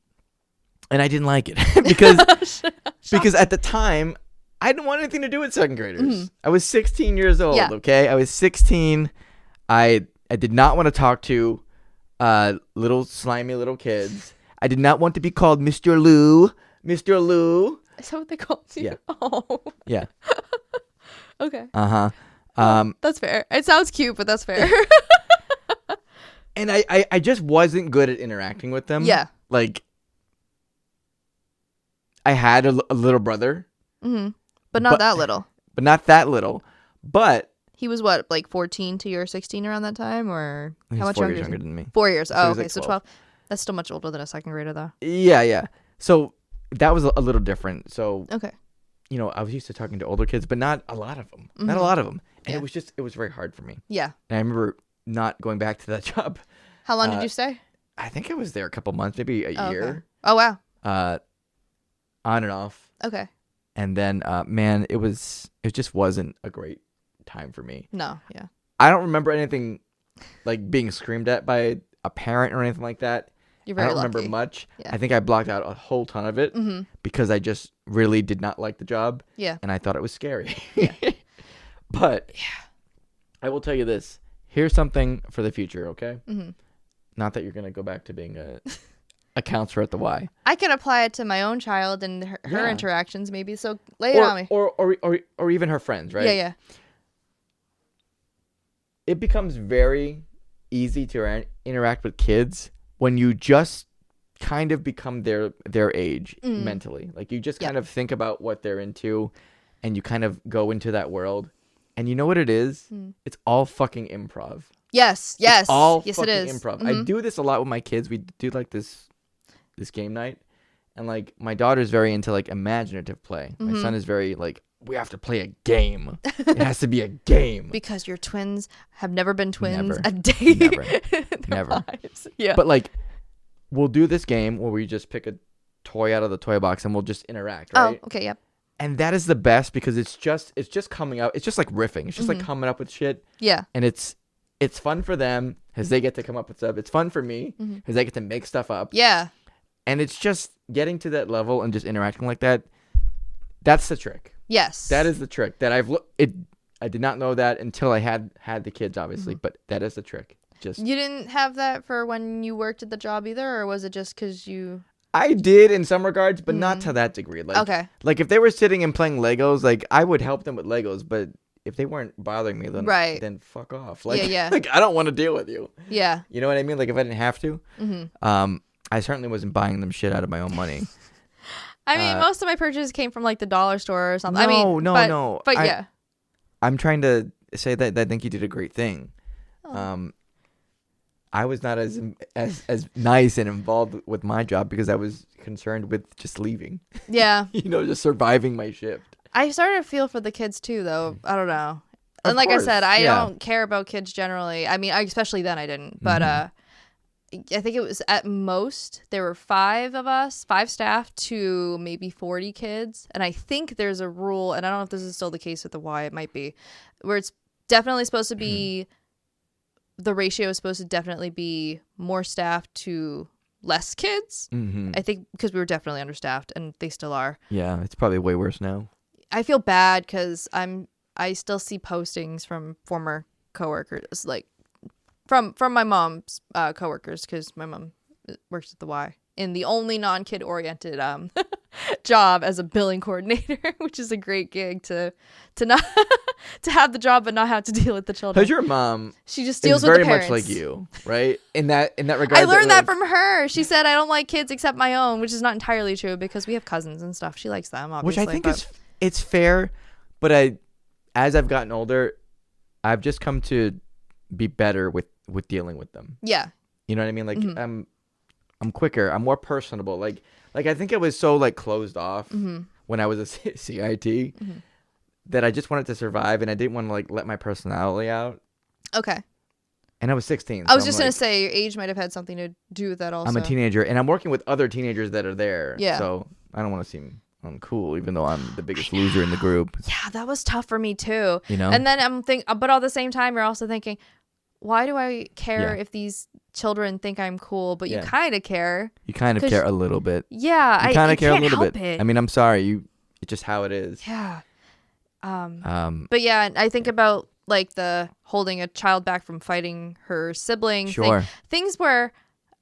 I didn't like it because at the time I didn't want anything to do with second graders. I was 16 years old. Yeah. Okay, I was 16. I did not want to talk to little slimy little kids. I did not want to be called Mr. Lou. Mr. Lou. Is that what they called you? Yeah. Oh. Yeah. Okay. That's fair. It sounds cute, but that's fair. And I just wasn't good at interacting with them. Yeah. Like, I had a little brother. But not that little. But not that little. But he was what, like 14 to your 16 around that time, or how much younger than me? 4 years. Oh, okay, like so 12. That's still much older than a second grader, though. Yeah. So that was a little different. So okay, I was used to talking to older kids, but not a lot of them. Not a lot of them, and it was very hard for me. Yeah. And I remember not going back to that job. How long did you stay? I think I was there a couple months, maybe a year. Okay. Oh wow. On and off. Okay. And then, man, it just wasn't a great time for me. No, yeah. I don't remember anything like being screamed at by a parent or anything like that. You're very I don't lucky. remember much. Yeah. I think I blocked out a whole ton of it because I just really did not like the job. Yeah. And I thought it was scary. Yeah. But I will tell you this. Here's something for the future, okay? Not that you're going to go back to being a counselor at the Y. I can apply it to my own child and her interactions maybe. So lay it on me. Or even her friends, right? Yeah. It becomes very easy to interact with kids when you just kind of become their age mentally. Like you just kind of think about what they're into and you kind of go into that world. And you know what it is? It's all fucking improv. Yes. It's all yes, fucking it is. improv. I do this a lot with my kids. We do like this game night. And like my daughter's very into like imaginative play. My son is very like, we have to play a game. It has to be a game. Because your twins have never been twins Never. a day. Never. Lives. Yeah. But like, we'll do this game where we just pick a toy out of the toy box and we'll just interact, right? Oh, okay, yep. And that is the best because it's just coming out. It's just like riffing. It's just like coming up with shit. Yeah. And it's fun for them because they get to come up with stuff. It's fun for me because I get to make stuff up. Yeah. And it's just getting to that level and just interacting like that. That's the trick. Yes. That is the trick that I did not know that until I had the kids, obviously, but that is the trick. Just You didn't have that for when you worked at the job either, or was it just because you... I did in some regards, but not to that degree. Like, Okay. Like if they were sitting and playing Legos, like I would help them with Legos, but if they weren't bothering me, then fuck off. Like, Yeah. like I don't want to deal with you. Yeah. You know what I mean? Like if I didn't have to. I certainly wasn't buying them shit out of my own money. I mean, most of my purchases came from like the dollar store or something. No, I mean, no. But yeah. I'm trying to say that I think you did a great thing. I was not as nice and involved with my job because I was concerned with just leaving. Yeah. Just surviving my shift. I started to feel for the kids too, though. I don't know. Of And like course, I said, I yeah. don't care about kids generally. I mean, especially then I didn't. But I think it was at most there were 5 of us, 5 staff to maybe 40 kids. And I think there's a rule, and I don't know if this is still the case with the Y, it might be, where it's definitely supposed to be, the ratio is supposed to definitely be more staff to less kids. I think because we were definitely understaffed, and they still are. Yeah, it's probably way worse now. I feel bad because I still see postings from former coworkers, like from my mom's coworkers, because my mom works at the Y in the only non-kid oriented job as a billing coordinator, which is a great gig to not to have the job but not have to deal with the children. Because your mom, she just deals is with very the parents. much like you, right? In that regard. I learned that from her. She said I don't like kids except my own, which is not entirely true because we have cousins and stuff. She likes them, obviously. Which I think it's fair, but as I've gotten older, I've just come to be better with dealing with them. Yeah. You know what I mean? Like I'm quicker. I'm more personable. Like I think I was so like closed off when I was a CIT that I just wanted to survive and I didn't want to like let my personality out. Okay. And I was 16. I was so just I'm going like, to say your age might have had something to do with that also. I'm a teenager and I'm working with other teenagers that are there. Yeah. So I don't want to seem uncool, even though I'm the biggest loser in the group. Yeah, that was tough for me too. You know? And then but at the same time, you're also thinking, why do I care if these children think I'm cool? But you kind of care. You kind of care a little bit. Yeah, you kind of care a can't little help bit. It. I mean, I'm sorry. It's just how it is. Yeah. But yeah, I think about like the holding a child back from fighting her sibling. Sure. Things where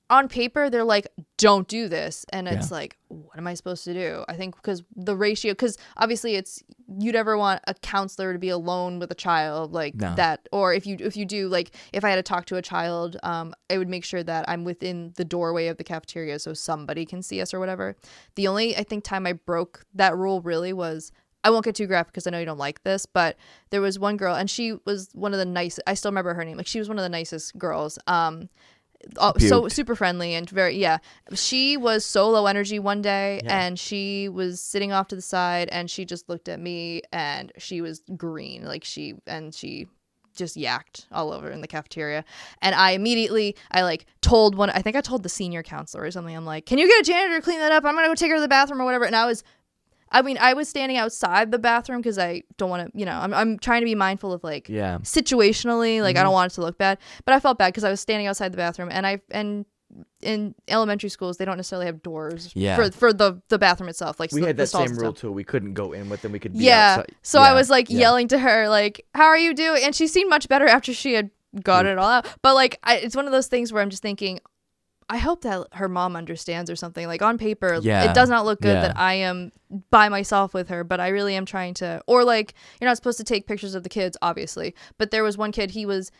on paper they're like, don't do this, and it's like, what am I supposed to do? I think because the ratio, because obviously you'd ever want a counselor to be alone with a child like that, or if you do, like if I had to talk to a child, I would make sure that I'm within the doorway of the cafeteria so somebody can see us or whatever. The only I think time I broke that rule really was, I won't get too graphic because I know you don't like this, but there was one girl and she was one of the nicest, I still remember her name, like she was one of the nicest girls. So super friendly and she was so low energy one day and she was sitting off to the side and she just looked at me and she was green, like she just yacked all over in the cafeteria. And I told I told the senior counselor or something. I'm like, can you get a janitor to clean that up? I'm gonna go take her to the bathroom or whatever. And I was standing outside the bathroom because I don't want to, I'm trying to be mindful of like situationally, like I don't want it to look bad, but I felt bad because I was standing outside the bathroom and in elementary schools, they don't necessarily have doors for the bathroom itself. Like we had that same rule too. We couldn't go in with them. We could be outside. So I was like yelling to her, like, how are you doing? And she seemed much better after she had got it all out. But like, it's one of those things where I'm just thinking, I hope that her mom understands or something. Like on paper, it does not look good that I am by myself with her, but I really am trying to, or like, you're not supposed to take pictures of the kids, obviously. But there was one kid, he was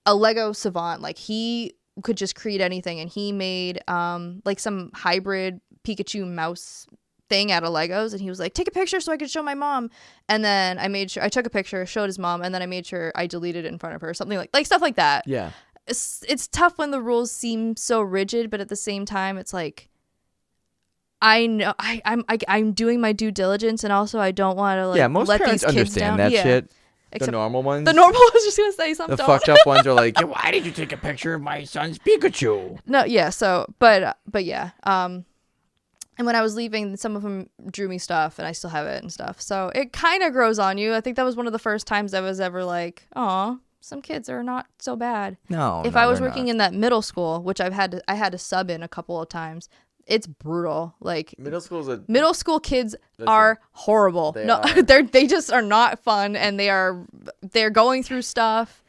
a Lego savant. Like he could just create anything. And he made like some hybrid Pikachu mouse thing out of Legos, and he was like, take a picture so I could show my mom. And then I made sure I took a picture, showed his mom, and then I made sure I deleted it in front of her, something like stuff like that. Yeah. It's tough when the rules seem so rigid, but at the same time, it's like, I know I'm doing my due diligence, and also I don't want to like most let parents these kids understand down. that shit. Except the normal ones. The normal I was just gonna say something. The fucked up ones are like, why did you take a picture of my son's Pikachu? No, yeah. So, but yeah. And when I was leaving, some of them drew me stuff, and I still have it and stuff. So it kind of grows on you. I think that was one of the first times I was ever like, "Aw, some kids are not so bad." No. If I was working in that middle school, which I had to sub in a couple of times, it's brutal. Like middle school kids are horrible. They just are not fun, and they're going through stuff,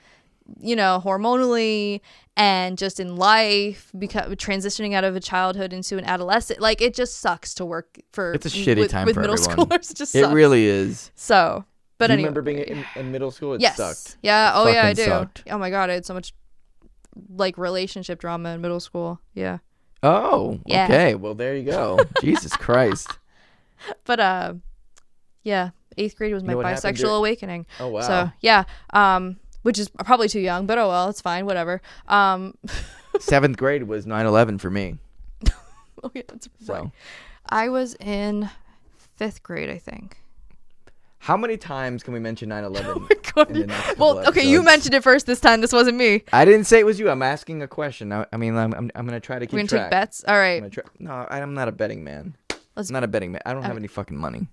hormonally and just in life, because transitioning out of a childhood into an adolescent. Like, it just sucks to work for. It's a shitty time with for middle everyone. schoolers. It just it sucks. really is. So, but Do you anyway, remember being in middle school? It yes. sucked. Yeah. Oh yeah, I do. Sucked. Oh my god, I had so much like relationship drama in middle school. Yeah. Oh, Yeah. okay. Well, there you go. Jesus Christ. But yeah, 8th grade was my bisexual awakening. Oh wow. So yeah, which is probably too young, but oh well, it's fine, whatever. 7th grade was 9/11 for me. Oh yeah, that's right. So, I was in 5th grade, I think. how many times can we mention 9/11? Oh my god. in the next couple Well, okay, you episodes? mentioned it first this time. This wasn't me. I didn't say it was you. I'm asking a question. I'm gonna try to keep We're gonna track. take bets. All right, No, I'm not a betting man. I'm not a betting man. I don't have any fucking money.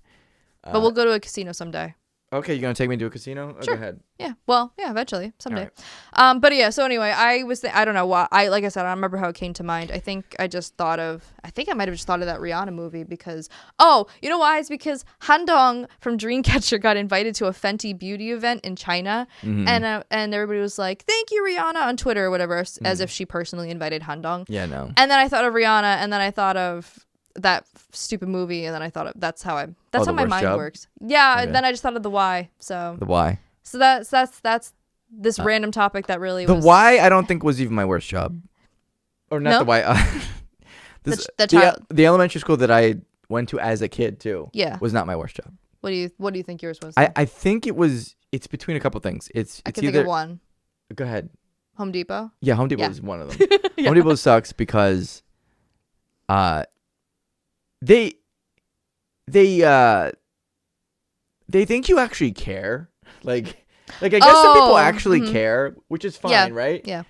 but we'll go to a casino someday. Okay, you're gonna take me to a casino? Sure. Go ahead. Yeah, well, yeah, eventually, someday. All But yeah, so anyway, I don't know why. Like I said, I don't remember how it came to mind. I think I might have just thought of that Rihanna movie because, you know why? It's because Han Dong from Dreamcatcher got invited to a Fenty beauty event in China, and everybody was like, "Thank you, Rihanna," on Twitter or whatever, as if she personally invited Han Dong. Yeah, no. And then I thought of Rihanna, and then I thought of that stupid movie, and then I thought of, that's how my mind works. Yeah, Okay. and then I just thought of the why. So The why. so that's this random topic that really The was why I don't think was even my worst job. Or not No? the why. The elementary school that I went to as a kid too. Yeah. Was not my worst job. What do you think yours was? I think it's between a couple things. It's I can either think of one. Go ahead. Home Depot. Yeah, Home Depot Yeah. is one of them. Home Depot sucks because they think you actually care. Like I guess some people actually care, which is fine, right? Yeah.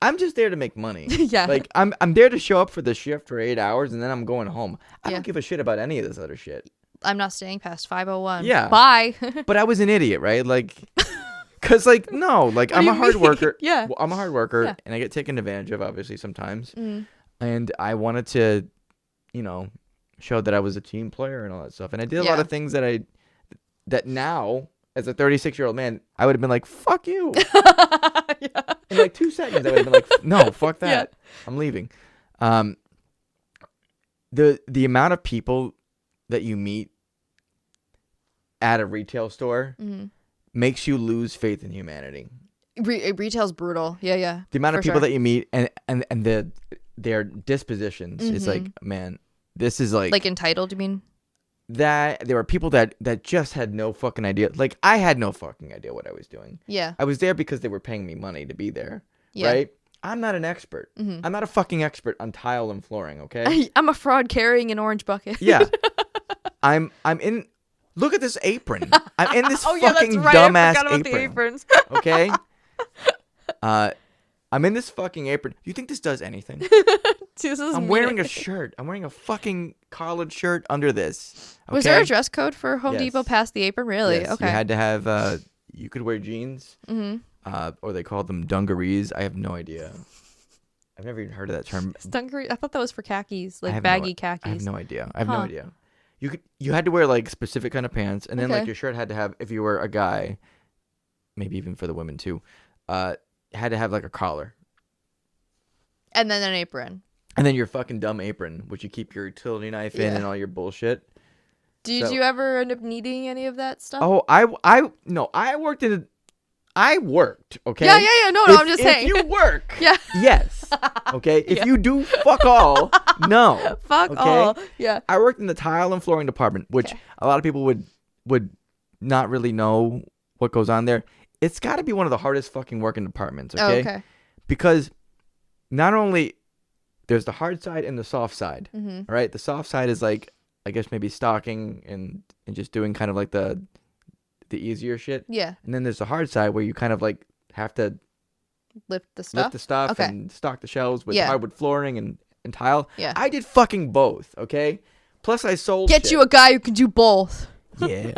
I'm just there to make money. Yeah. Like I'm there to show up for the shift for 8 hours and then I'm going home. I Yeah. don't give a shit about any of this other shit. I'm not staying past 5:01. Yeah. Bye. But I was an idiot, right? Like, cause like no, like I'm do a you hard mean? worker. Yeah. Well, I'm a hard worker, Yeah. and I get taken advantage of, obviously sometimes. Mm. And I wanted to, show that I was a team player and all that stuff. And I did a lot Yeah. of things that now, as a 36-year-old man, I would have been like, "Fuck you." Yeah. In like 2 seconds, I would have been like, "No, fuck that. Yeah. I'm leaving." The amount of people that you meet at a retail store makes you lose faith in humanity. Retail's brutal. Yeah. The amount of For people sure. that you meet and their dispositions, it's like, man, this is Like entitled, you mean? that there were people that just had no fucking idea. Like, I had no fucking idea what I was doing. Yeah. I was there because they were paying me money to be there. Yeah. Right? I'm not an expert. I'm not a fucking expert on tile and flooring, okay? I'm a fraud carrying an orange bucket. Yeah. I'm in. Look at this apron. I'm in this Oh yeah, fucking that's right. dumbass I forgot about apron. the aprons. Okay? I'm in this fucking apron. You think this does anything? This is I'm me. wearing a shirt. I'm wearing a fucking collared shirt under this. Okay? Was there a dress code for Home Yes. Depot past the apron? Really? Yes, Okay. You had to have. You could wear jeans. Or they called them dungarees. I have no idea. I've never even heard of that term. Dungaree. I thought that was for khakis, I like have baggy no, khakis. I have no idea. I have no Huh. idea. You had to wear like specific kind of pants, and then like Okay. your shirt had to have, if you were a guy, maybe even for the women too, had to have like a collar, And then an apron. and then your fucking dumb apron, which you keep your utility knife in Yeah. and all your bullshit. Did So- you ever end up needing any of that stuff? Oh, I worked in I worked, okay? Yeah. No, I'm just saying. If you work, Yeah. yes, okay? If Yeah. you do fuck all, no. Fuck okay? all. Yeah. I worked in the tile and flooring department, which Okay. a lot of people would not really know what goes on there. It's got to be one of the hardest fucking working departments, okay? Oh, okay. Because not only there's the hard side and the soft side, Mm-hmm. all right? The soft side is like, I guess maybe stocking and just doing kind of like the easier shit. Yeah. And then there's the hard side where you kind of like have to Lift the stuff. lift the stuff Okay. and stock the shelves with Yeah. hardwood flooring and tile. Yeah. I did fucking both, okay? Plus I sold Get shit. you a guy who can do both. Yeah.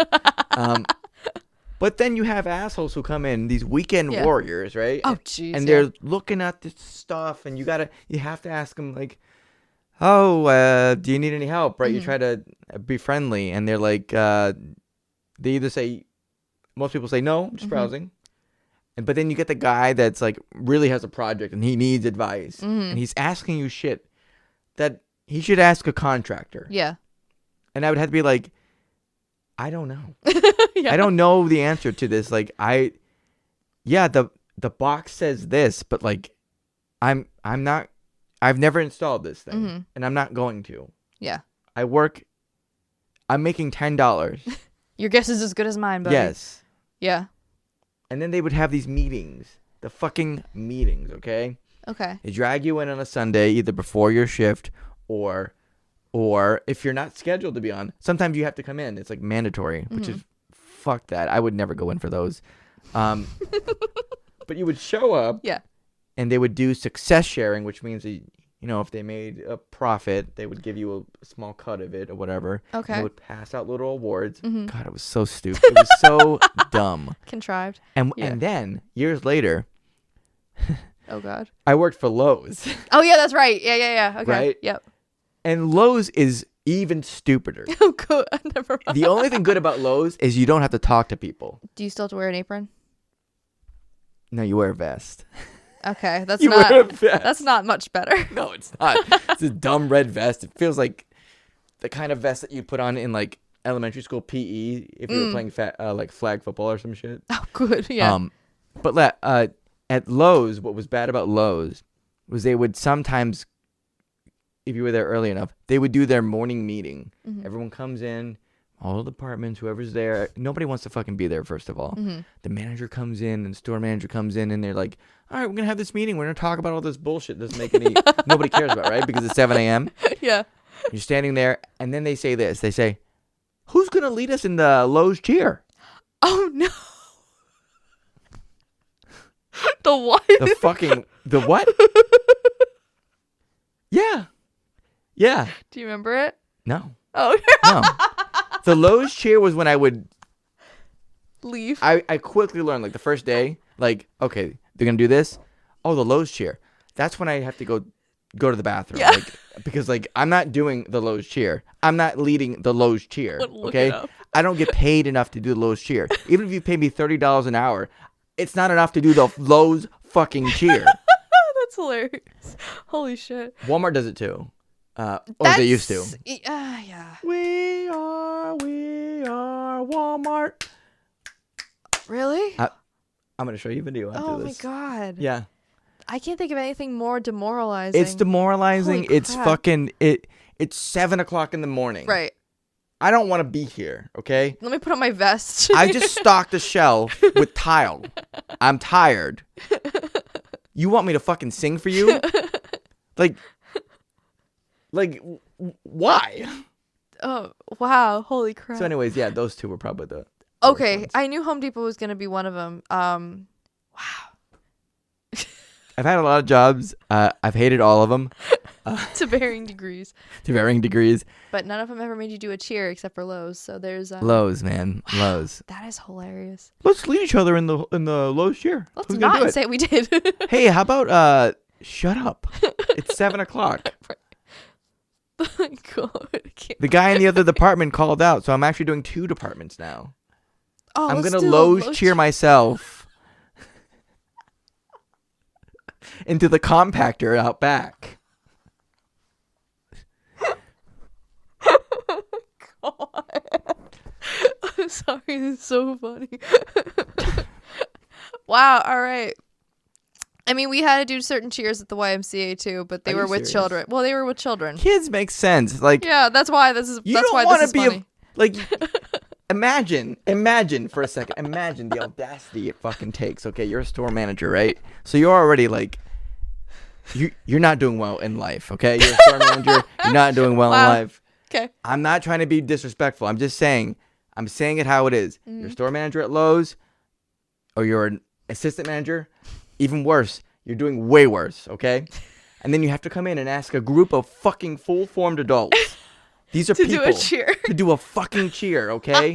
But then you have assholes who come in, these weekend Yeah. warriors, right? Oh, jeez. And yeah. they're looking at this stuff, and you have to ask them like, "Oh, do you need any help?" Right? You Mhm. try to be friendly, and they're like, they either say, most people say no, I'm just browsing, but then you get the guy that's like really has a project and he needs advice, and he's asking you shit that he should ask a contractor, Yeah. and I would have to be like, I don't know. Yeah. I don't know the answer to this. Like the box says this, but like I've never installed this thing and I'm not going to. Yeah. I'm making $10. Your guess is as good as mine, buddy. Yes. Yeah. And then they would have these meetings, the fucking meetings, okay? Okay. They drag you in on a Sunday, either before your shift or if you're not scheduled to be on, sometimes you have to come in. It's like mandatory, which is fuck that. I would never go in for those. But you would show up. Yeah. And they would do success sharing, which means that, if they made a profit, they would give you a small cut of it or whatever. Okay. And they would pass out little awards. God, it was so stupid. It was so dumb. Contrived. And Yeah. and then years later, Oh, God. I worked for Lowe's. Oh, yeah, that's right. Yeah. Okay. Right? Yep. And Lowe's is even stupider. Oh, good. Never mind. The only thing good about Lowe's is you don't have to talk to people. Do you still have to wear an apron? No, you wear a vest. Okay. That's You wear a not. vest. That's not much better. No, it's not. It's a dumb red vest. It feels like the kind of vest that you put on in like elementary school PE if you were playing like flag football or some shit. Oh, good. Yeah. But at Lowe's, what was bad about Lowe's was they would sometimes, if you were there early enough, they would do their morning meeting. Everyone comes in, all the departments, whoever's there. Nobody wants to fucking be there, first of all. The manager comes in and the store manager comes in and they're like, all right, we're going to have this meeting. We're going to talk about all this bullshit that doesn't make any, nobody cares about, right? Because it's 7 a.m. Yeah. You're standing there and then they say this. They say, who's going to lead us in the Lowe's cheer? Oh, no. The what? The what? Yeah. Yeah. Do you remember it? No. Oh, No. The Lowe's cheer was when I would, leave. I quickly learned, like the first day, like, okay, they're going to do this. Oh, the Lowe's cheer. That's when I have to go to the bathroom. Yeah. Like, because like I'm not doing the Lowe's cheer. I'm not leading the Lowe's cheer. Look Okay. it up. I don't get paid enough to do the Lowe's cheer. Even if you pay me $30 an hour, it's not enough to do the Lowe's fucking cheer. That's hilarious. Holy shit. Walmart does it too. Or they used to. Yeah. We are Walmart. Really? I'm gonna show you a video after Oh this. my God. Yeah. I can't think of anything more demoralizing. It's demoralizing. Holy It's crap. fucking it. It's 7:00 in the morning. Right. I don't want to be here. Okay. Let me put on my vest. I just stocked a shelf with tile. I'm tired. You want me to fucking sing for you? Like, why? Oh, wow. Holy crap. So, anyways, yeah, those two were probably the. Okay, worst ones. I knew Home Depot was going to be one of them. Wow. I've had a lot of jobs. I've hated all of them To varying degrees. to varying degrees. But none of them ever made you do a cheer except for Lowe's. So there's Lowe's, man, Lowe's. That is hilarious. Let's lead each other in the Lowe's cheer. Let's Who's gonna do not it? say we did. Hey, how about shut up? It's 7:00. God, I can't. The guy in the other department called out, so I'm actually doing 2 departments now. Oh, I'm let's gonna do the Lowe's cheer myself into the compactor out back. God. I'm sorry, this is so funny. Wow. All right. I mean, we had to do certain cheers at the YMCA too, but they Are were you with serious? children. Well, they were with children. Kids make sense. Like, Yeah, that's why this is. you That's don't why want this to is be funny. like. Imagine for a second. Imagine the audacity it fucking takes. Okay, you're a store manager, right? So you're already like, you're not doing well in life. Okay, you're a store manager. You're not doing well in Wow. life. Okay. I'm not trying to be disrespectful. I'm just saying. I'm saying it how it is. You're a store manager at Lowe's, or you're an assistant manager. Even worse, you're doing way worse. Okay, and then you have to come in and ask a group of fucking full-formed adults. These are To people do a cheer. to do a fucking cheer. Okay,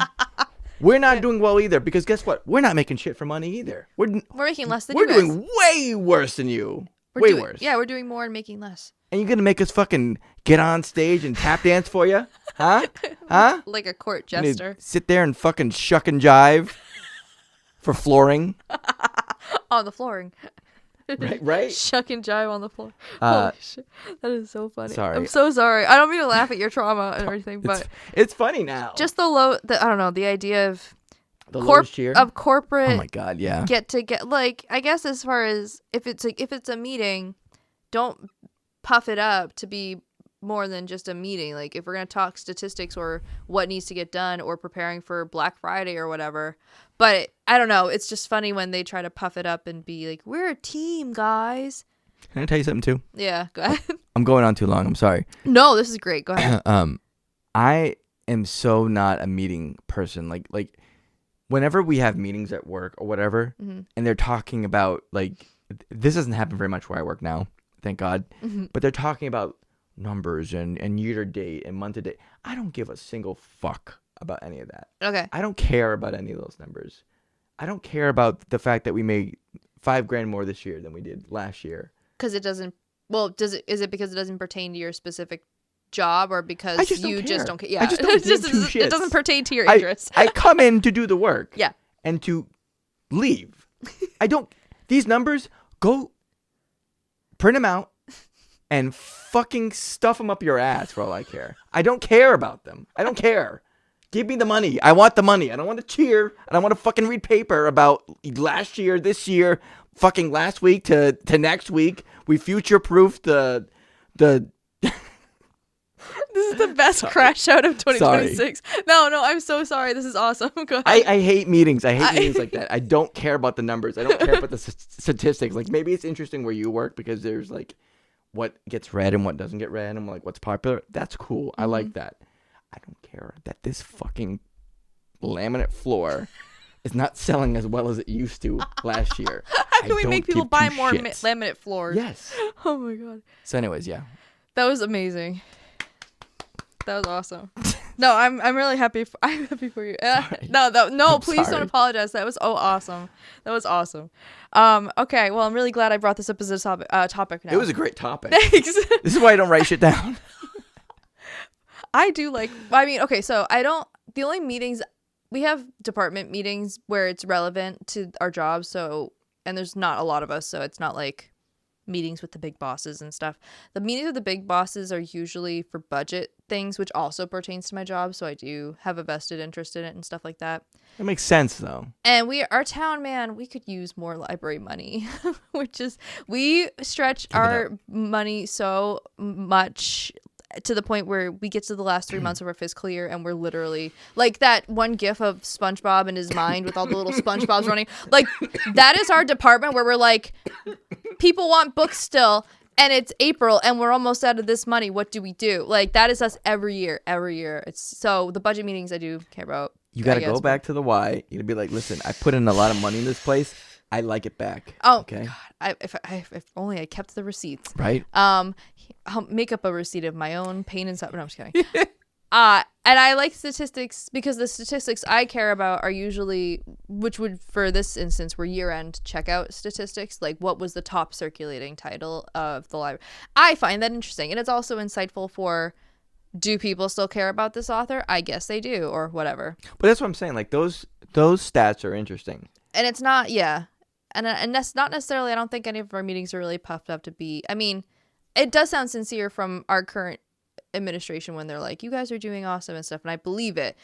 we're not doing well either because guess what? We're not making shit for money either. We're making less than We're you guys. doing way worse than you. We're Way doing- worse. Yeah, we're doing more and making less. And you're gonna make us fucking get on stage and tap dance for you? Huh? Huh? Like a court You need jester. to sit there and fucking shuck and jive for flooring, On the flooring. right? Shuck and jive on the floor. Uh, Holy shit. That is so funny. sorry. I'm so sorry. I don't mean to laugh at your trauma and everything, but It's funny now. just I don't know, the idea of the Lowe's cheer. corporate Oh my god, yeah. like, I guess as far as if it's a meeting, don't puff it up to be more than just a meeting. Like, if we're going to talk statistics or what needs to get done or preparing for Black Friday or whatever. But I don't know. It's just funny when they try to puff it up and be like, we're a team, guys. Can I tell you something too? Yeah, go ahead. I'm going on too long. I'm sorry. No, this is great. Go ahead. I am so not a meeting person. Like whenever we have meetings at work or whatever, and they're talking about like this doesn't happen very much where I work now, thank God. But they're talking about numbers and year to date and month to date. I don't give a single fuck about any of that. Okay. I don't care about any of those numbers. I don't care about the fact that we made $5,000 more this year than we did last year. Because it doesn't. Well, is it because it doesn't pertain to your specific job or because I just don't you care. just don't care? Yeah, I just don't give two it shits. doesn't pertain to your interests. I come in to do the work. Yeah. And to leave. I don't. These numbers, go print them out and fucking stuff them up your ass for all I care. I don't care about them. I don't care. Give me the money. I want the money. I don't want to cheer. I don't want to fucking read paper about last year, this year, fucking last week to next week. We future-proofed the This is the best crash out of 2026. No, I'm so sorry. This is awesome. Go ahead. I hate meetings. I hate meetings like that. I don't care about the numbers. I don't care about the statistics. Like, maybe it's interesting where you work because there's like what gets read and what doesn't get read and like what's popular. That's cool. I like that. I don't care that this fucking laminate floor is not selling as well as it used to last year. How can we make people buy more laminate floors? Yes. Oh my god. So anyways, yeah. That was amazing. That was awesome. No, I'm really happy. I'm happy for you. No, please sorry. don't apologize. That was awesome. That was awesome. Okay. Well, I'm really glad I brought this up as a topic now. It was a great topic. Thanks. This is why I don't write shit down. I do like. I mean, okay. So I don't. The only meetings we have department meetings where it's relevant to our job. So and there's not a lot of us, so it's not like meetings with the big bosses and stuff. The meetings with the big bosses are usually for budget things, which also pertains to my job, so I do have a vested interest in it and stuff like that. It makes sense though. And our town, man, we could use more library money. We stretch our money so much to the point where we get to the last 3 months of our fiscal year and we're literally like that one gif of SpongeBob in his mind with all the little SpongeBobs running. Like, that is our department where we're like, people want books still and it's April and we're almost out of this money. What do we do? Like, that is us every year. It's so the budget meetings I do care about. You got to go back to the why. You got to be like, listen, I put in a lot of money in this place. I like it back. Oh, okay. God. If only I kept the receipts. Right. I'll make up a receipt of my own pain and suffering. No, I'm just kidding. And I like statistics because the statistics I care about are usually, which would, for this instance, were year-end checkout statistics. Like, what was the top circulating title of the library? I find that interesting. And it's also insightful for, do people still care about this author? I guess they do, or whatever. But that's what I'm saying. Like, those stats are interesting. And it's not, yeah. And that's not necessarily, I don't think any of our meetings are really puffed up to be, I mean, it does sound sincere from our current administration when they're like, you guys are doing awesome and stuff, and I believe it.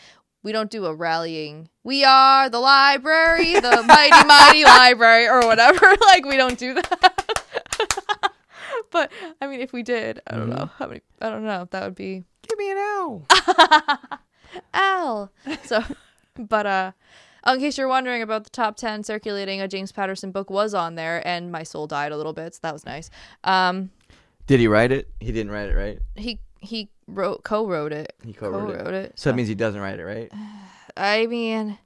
we don't do a rallying. We are the library, the mighty, mighty library, or whatever. Like, we don't do that. But, I mean, if we did, I don't know how many, I don't know. That would be. Give me an L. L. So, but, in case you're wondering about the top 10 circulating, a James Patterson book was on there, and my soul died a little bit, so that was nice. Did he write it? He didn't write it, right? He co-wrote it. He co-wrote it. So that means he doesn't write it, right? I mean,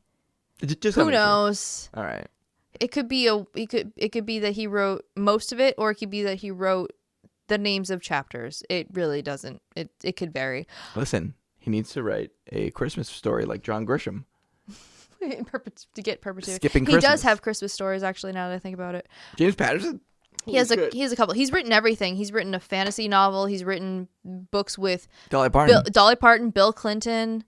Just who knows? All right. It could be it could be that he wrote most of it, or it could be that he wrote the names of chapters. It really doesn't. It could vary. Listen, he needs to write a Christmas story like John Grisham. To get perpetuity. Skipping He Christmas. does have Christmas stories, actually, now that I think about it. James Patterson? He has a couple. He's written everything. He's written a fantasy novel. He's written books with Dolly Parton. Dolly Parton, Bill Clinton.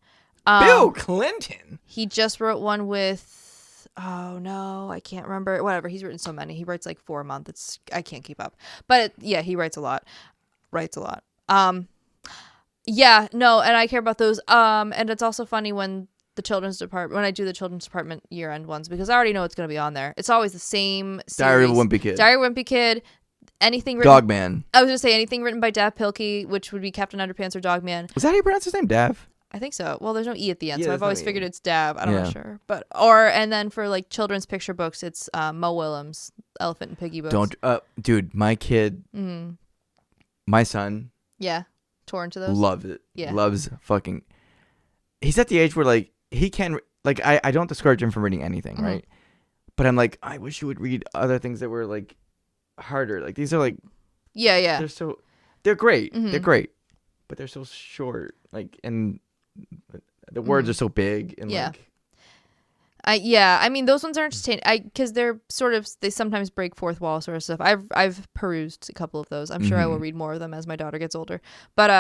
Bill Clinton? He just wrote one with, oh no, I can't remember. Whatever. He's written so many. He writes like 4 a month. I can't keep up. But yeah, he writes a lot. Yeah, no, and I care about those. And it's also funny when I do the children's department year-end ones, because I already know it's going to be on there. It's always the same series. Diary of a Wimpy Kid. Diary of a Wimpy Kid. Anything written. Dogman. I was going to say anything written by Dav Pilkey, which would be Captain Underpants or Dogman. Was that how you pronounce his name? Dav? I think so. Well, there's no E at the end, Yeah, so there's I've always no E. figured it's Dav. I'm not sure. And then for like children's picture books, it's Mo Willems, Elephant and Piggy books. Dude, my kid, my son. Yeah. Torn to those. Loves it. Yeah. Loves fucking. He's at the age where like he can, like, I don't discourage him from reading anything, right? But I'm like, I wish you would read other things that were like harder. Like these are like, yeah. they're great. They're great, but they're so short. Like, and the words are so big and like. I mean, those ones are entertaining. Because they sometimes break fourth wall sort of stuff. I've perused a couple of those. I'm sure I will read more of them as my daughter gets older. But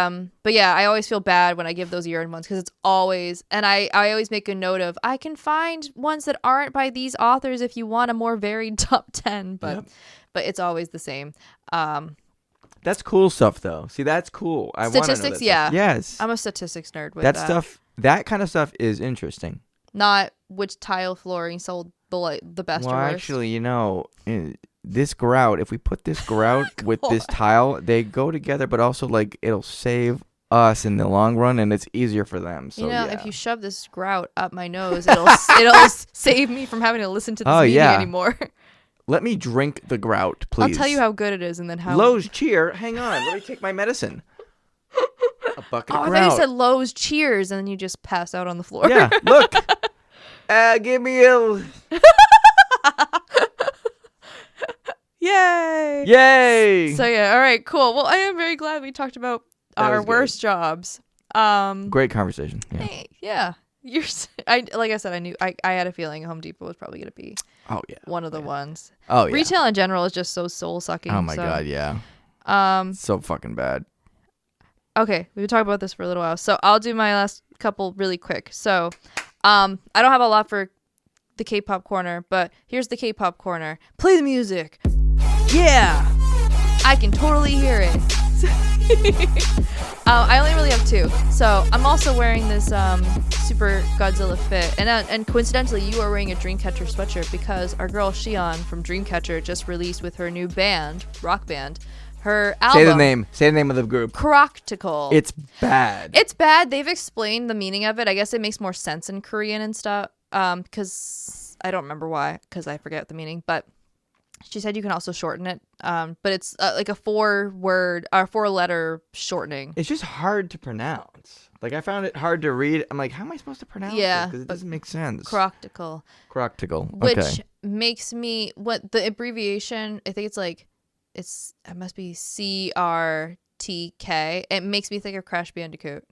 yeah, I always feel bad when I give those year-end ones, because it's always, and I always make a note of, I can find ones that aren't by these authors if you want a more varied top 10. But it's always the same. That's cool stuff, though. See, that's cool. I want to know statistics, that yeah. stuff. Yes. I'm a statistics nerd with that. That kind of stuff is interesting. Not which tile flooring sold the best or worst. Actually, this grout, if we put this grout with this tile, they go together, but also like it'll save us in the long run, and it's easier for them. So if you shove this grout up my nose, it'll save me from having to listen to this meeting anymore. Let me drink the grout, please. I'll tell you how good it is, and then how. Lowe's cheer. Hang on, let me take my medicine. A bucket of grout. I thought you said Lowe's cheers, and then you just pass out on the floor. Yeah, look. Give me a. Yay! So yeah, all right, cool. Well, I am very glad we talked about our worst jobs. Great conversation. Yeah. Hey, yeah. Like I said, I had a feeling Home Depot was probably gonna be. Oh yeah. One of the ones. Oh yeah. Retail in general is just so soul sucking. Oh my god, yeah. So fucking bad. Okay, we've been talking about this for a little while, so I'll do my last couple really quick. So, I don't have a lot for the K-pop corner, but here's the K-pop corner. Play the music. Yeah, I can totally hear it. I only really have 2, so I'm also wearing this Super Godzilla fit, and coincidentally, you are wearing a Dreamcatcher sweatshirt because our girl Shion from Dreamcatcher just released with her new band, rock band, her album. Say the name of the group. Croctical. It's bad. It's bad. They've explained the meaning of it. I guess it makes more sense in Korean and stuff. Because I don't remember why, because I forget the meaning. But she said you can also shorten it. But it's like a 4-letter shortening. It's just hard to pronounce. Like, I found it hard to read. I'm like, how am I supposed to pronounce this? Because it doesn't make sense. Croctical. Okay. Which makes me, what the abbreviation, I think it's like, it must be CRTK. It makes me think of Crash Bandicoot.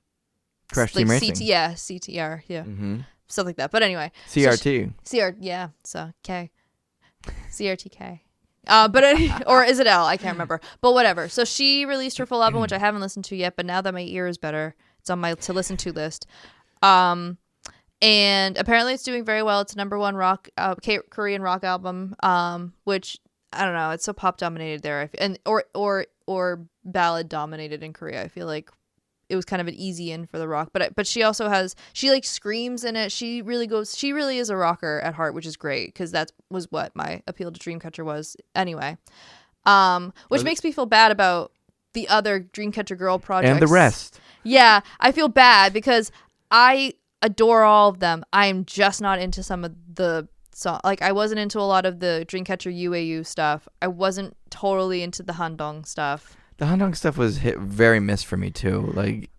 Crash Team Racing. CTR, yeah. Mm-hmm. Stuff like that. But anyway. CRT. Yeah. So K. CRTK. Or is it L? I can't remember. But whatever. So she released her full album, which I haven't listened to yet, but now that my ear is better, it's on my to listen to list. And apparently it's doing very well. It's #1 Korean rock album, which I don't know. It's so pop dominated there, or ballad dominated in Korea. I feel like it was kind of an easy in for the rock. But she also she like screams in it. She really is a rocker at heart, which is great because that was what my appeal to Dreamcatcher was anyway. Which makes me feel bad about the other Dreamcatcher girl projects and the rest. Yeah, I feel bad because I adore all of them. I am just not into some of the song. Like I wasn't into a lot of the Dreamcatcher UAU stuff. I wasn't totally into the Handong stuff. The Handong stuff was very missed for me too. Like,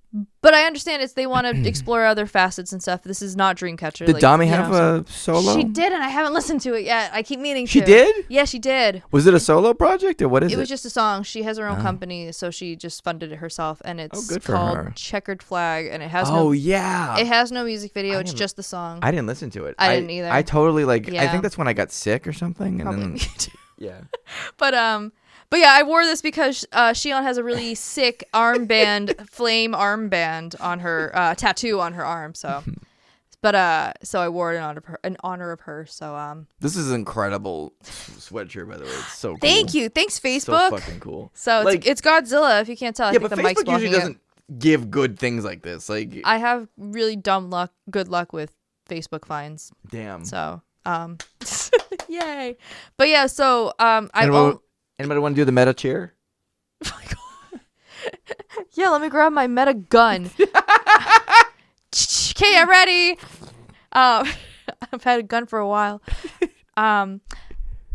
but I understand they want to explore other facets and stuff. This is not Dreamcatcher. Did Dami have a solo? She did, and I haven't listened to it yet. I keep meaning to. She did? Yeah, she did. Was it a solo project or what is it? It was just a song. She has her own company, so she just funded it herself, and it's good for called her. Checkered Flag, and it has yeah. It has no music video. It's just the song. I didn't listen to it. I didn't either. I totally I Yeah. think that's when I got sick or something. And Probably then, me too. yeah. But yeah, I wore this because Shion has a really sick flame armband on her tattoo on her arm. So, so I wore it in honor of her. So this is an incredible sweatshirt, by the way. It's so cool. Thank you. Thanks, Facebook. So fucking cool. So it's Godzilla. If you can't tell, I think but the Facebook mic's blocking usually doesn't give good things like this. Like I have really good luck with Facebook fines. Damn. So yay. But yeah, so Anybody want to do the meta cheer? Yeah, let me grab my meta gun. Okay, I'm ready. I've had a gun for a while. But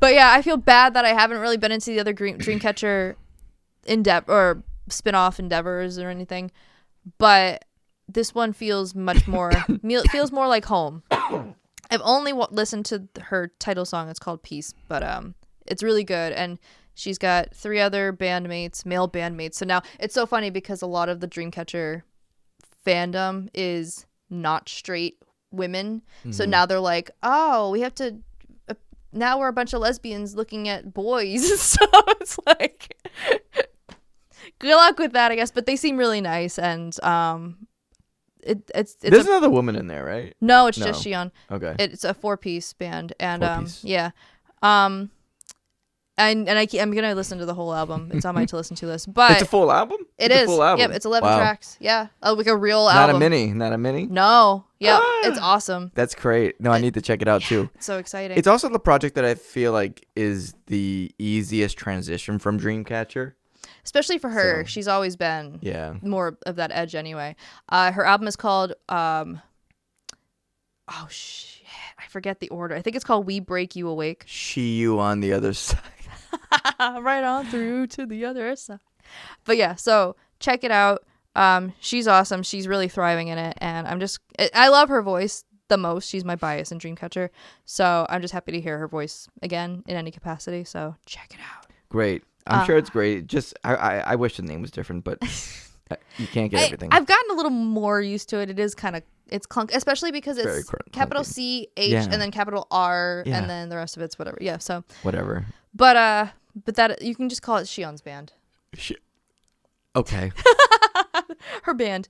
yeah, I feel bad that I haven't really been into the other Dreamcatcher or spin-off endeavors or anything. But this one feels much more. It feels more like home. I've only listened to her title song. It's called Peace, but it's really good. And she's got 3 other male bandmates. So now it's so funny because a lot of the Dreamcatcher fandom is not straight women. Mm-hmm. So now they're like, oh, we have to. Now we're a bunch of lesbians looking at boys. So it's like, good luck with that, I guess. But they seem really nice, and it's there's another woman in there, right? No, it's just Shion. Okay, it's a 4-piece band, and 4-piece. Yeah. And I'm gonna listen to the whole album. It's on my to listen to list. But it's a full album. It's a full album. Yep, it's 11 tracks. Yeah, like a real album. Not a mini. No. Yep, it's awesome. That's great. No, I need to check it out too. It's so exciting. It's also the project that I feel like is the easiest transition from Dreamcatcher. Especially for her, she's always been more of that edge anyway. Her album is called oh shit, I forget the order. I think it's called We Break You Awake. You on the other side. Right on through to the other side. But yeah, so check it out. She's awesome. She's really thriving in it, and I love her voice the most. She's my bias in Dreamcatcher, so I'm just happy to hear her voice again in any capacity. So check it out. Great. I'm sure it's great. Just I wish the name was different, but you can't get everything. I've gotten a little more used to it. It is kind of clunk, especially because it's capital C H and then capital R and then the rest of it's whatever. Yeah, so whatever. But that you can just call it Shion's band. Okay. Her band.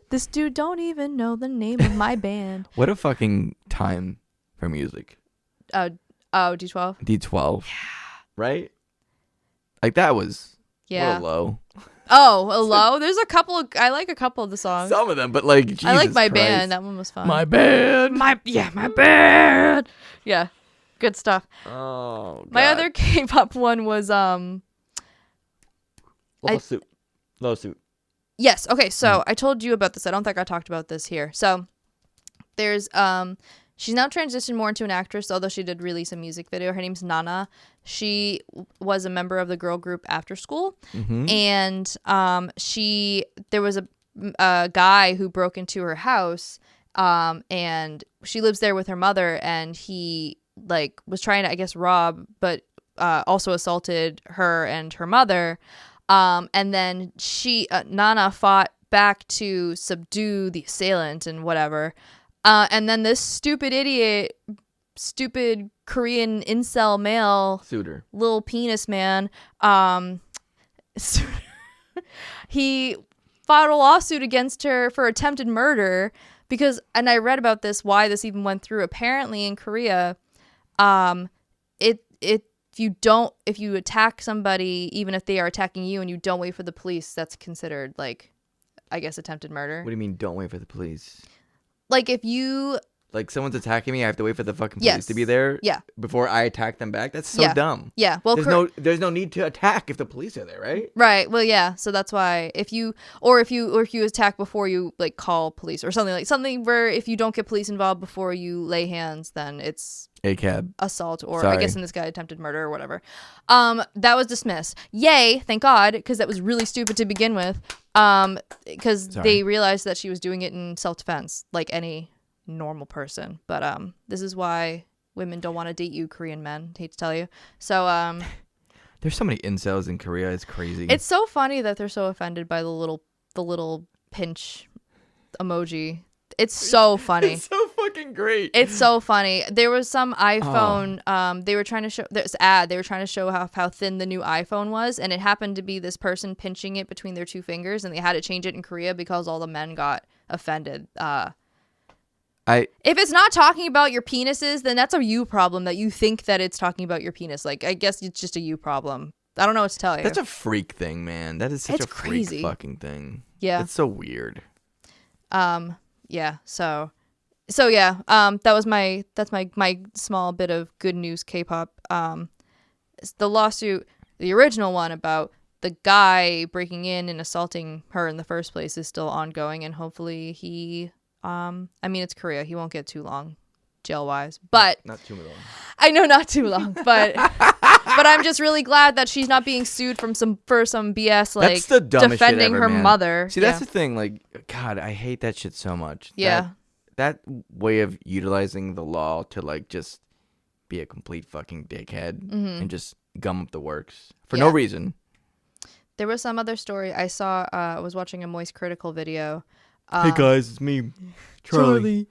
This dude don't even know the name of my band. What a fucking time for music. D12. D12. Yeah. Right? Like that was a low. Oh, a low? There's a couple I like a couple of the songs. Some of them, but like Jesus I like My Christ. Band. That one was fun. My band. My band. Yeah. Good stuff. Oh, God. My other K-pop one was Lawsuit. Yes. Okay. So I told you about this. I don't think I talked about this here. So there's she's now transitioned more into an actress, although she did release a music video. Her name's Nana. She was a member of the girl group After School, and there was a guy who broke into her house, and she lives there with her mother, and he was trying to, I guess, rob, but also assaulted her and her mother. And then Nana fought back to subdue the assailant and whatever. And then this stupid Korean incel male, suitor, little penis man, he filed a lawsuit against her for attempted murder and I read about this, why this even went through. Apparently in Korea, if you attack somebody, even if they are attacking you and you don't wait for the police, that's considered like, I guess, attempted murder. What do you mean don't wait for the police? Like if you... Like someone's attacking me, I have to wait for the fucking police to be there before I attack them back? That's so dumb. Yeah. Well, there's no need to attack if the police are there, right? Right. Well, yeah. So that's why if you attack before you like call police or something where if you don't get police involved before you lay hands, then it's assault or I guess in this guy attempted murder or whatever. That was dismissed. Yay, thank God, because that was really stupid to begin with. Because they realized that she was doing it in self-defense, like any normal person. But this is why women don't want to date you Korean men. Hate to tell you. So there's so many incels in Korea. It's crazy. It's so funny that they're so offended by the little pinch emoji. It's so funny. It's so fucking great. It's so funny. There was some iPhone. They were trying to show this ad. They were trying to show how thin the new iPhone was, and it happened to be this person pinching it between their two fingers, and they had to change it in Korea because all the men got offended. If it's not talking about your penises, then that's a you problem that you think that it's talking about your penis. Like, I guess it's just a you problem. I don't know what to tell you. That's a freak thing, man. That is such a crazy freak fucking thing. Yeah. It's so weird. Yeah. So yeah. That's my small bit of good news K-pop. The lawsuit, the original one about the guy breaking in and assaulting her in the first place is still ongoing, and hopefully he I mean, it's Korea. He won't get too long jail-wise, but not too long. I know, not too long, but I'm just really glad that she's not being sued for some BS like that's the dumbest defending shit ever, her man. mother. See, that's the thing. Like, God, I hate that shit so much. Yeah, that way of utilizing the law to like just be a complete fucking dickhead and just gum up the works for no reason. There was some other story I saw. I was watching a Moist Critical video. Hey guys, it's me, Charlie.